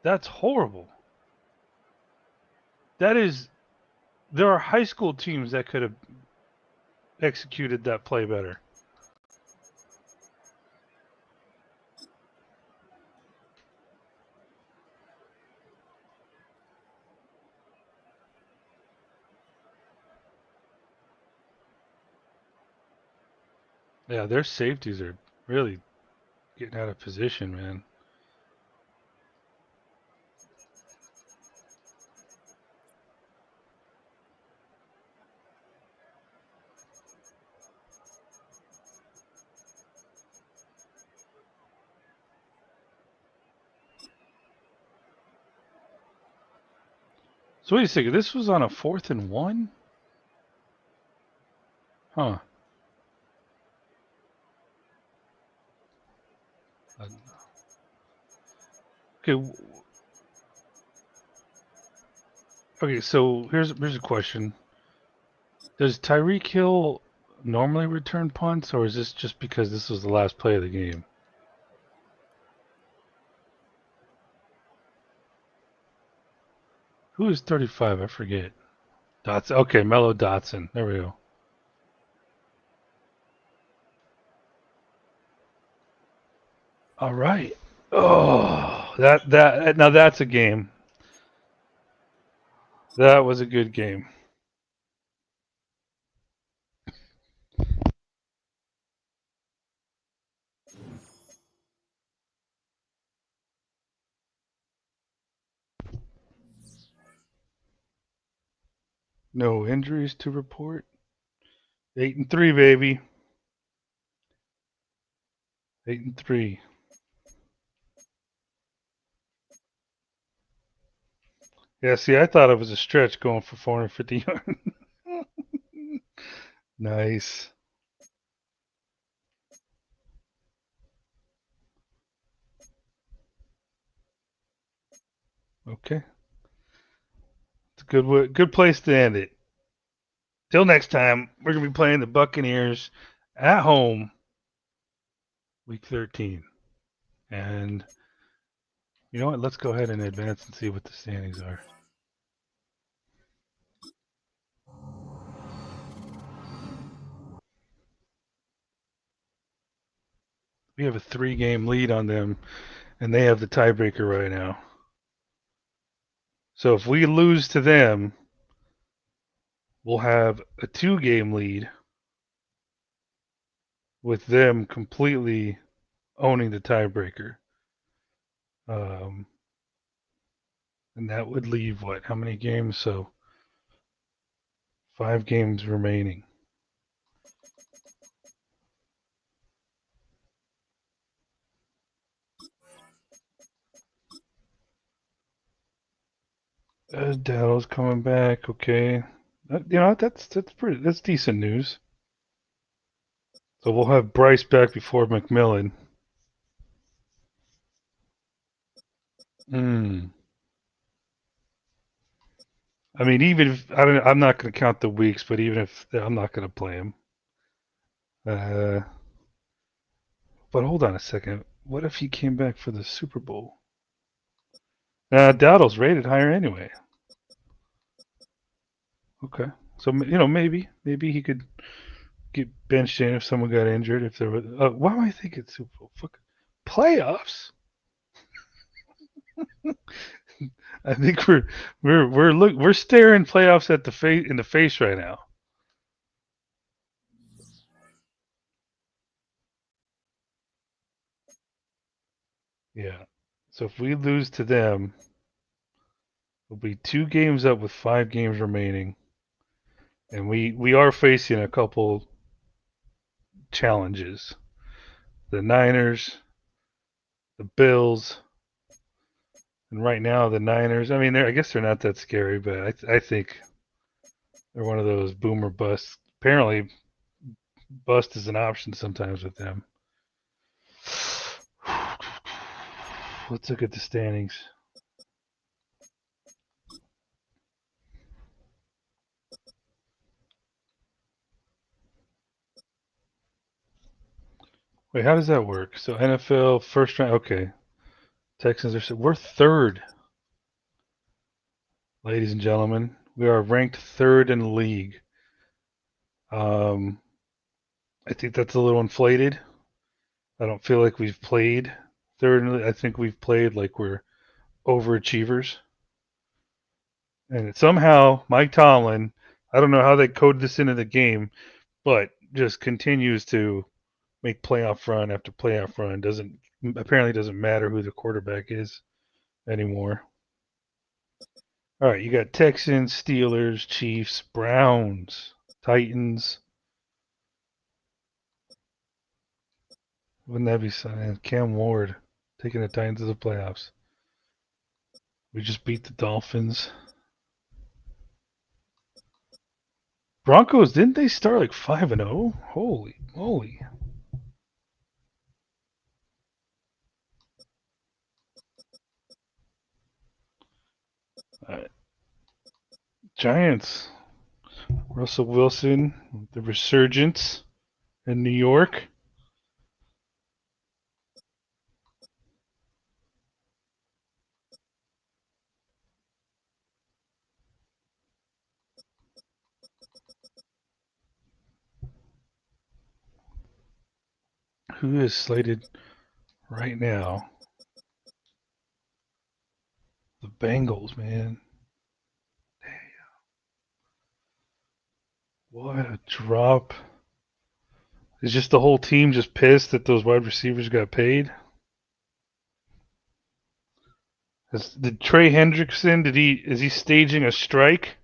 That's horrible. That is. There are high school teams that could have executed that play better. Yeah, their safeties are really getting out of position, man. So wait a second. This was on a 4th and 1? Huh. Okay. Okay. So here's a question. Does Tyreek Hill normally return punts, or is this just because this was the last play of the game? Who is 35? I forget. Dotson. Okay, Mello Dotson. There we go. All right. Oh, that now that's a game. That was a good game. No injuries to report. 8-3, baby. 8-3. Yeah, see, I thought it was a stretch going for 450 yards. Nice. Okay. It's a good place to end it. Till next time, we're going to be playing the Buccaneers at home, week 13. And you know what? Let's go ahead and advance and see what the standings are. We have a 3-game lead on them, and they have the tiebreaker right now. So if we lose to them, we'll have a 2-game lead with them completely owning the tiebreaker. And that would leave what? How many games? So 5 games remaining. Dowdle's coming back. Okay, that's decent news. So we'll have Bryce back before McMillan. I mean, even if I'm not going to count the weeks, but even if I'm not going to play him. But hold on a second. What if he came back for the Super Bowl? Dowdle's rated higher anyway. Okay, so maybe he could get benched in if someone got injured. If there was, why am I thinking Super Bowl? Fuck, playoffs. I think we're staring playoffs at the face in the face right now. Yeah. So if we lose to them, we'll be 2 games up with 5 games remaining, and we are facing a couple challenges: the Niners, the Bills, and right now the Niners. I mean, I guess they're not that scary, but I think they're one of those boomer busts. Apparently, bust is an option sometimes with them. Let's look at the standings. Wait, how does that work? So NFL first round. Okay, Texans are. We're third, ladies and gentlemen. We are ranked third in the league. I think that's a little inflated. I don't feel like we've played third. I think we've played like we're overachievers. And somehow Mike Tomlin, I don't know how they code this into the game, but just continues to make playoff run after playoff run. Apparently doesn't matter who the quarterback is anymore. All right, you got Texans, Steelers, Chiefs, Browns, Titans. Wouldn't that be something? Cam Ward taking the Titans to the playoffs. We just beat the Dolphins. Broncos, didn't they start like 5-0? Holy moly. Giants. Russell Wilson, the resurgence in New York. Who is slated right now? The Bengals, man. What a drop. Is just the whole team just pissed that those wide receivers got paid? Did Trey Hendrickson, is he staging a strike?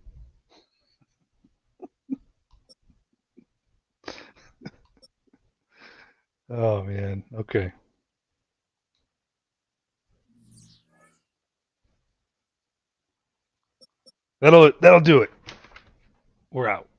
Oh man, okay. That'll do it. We're out.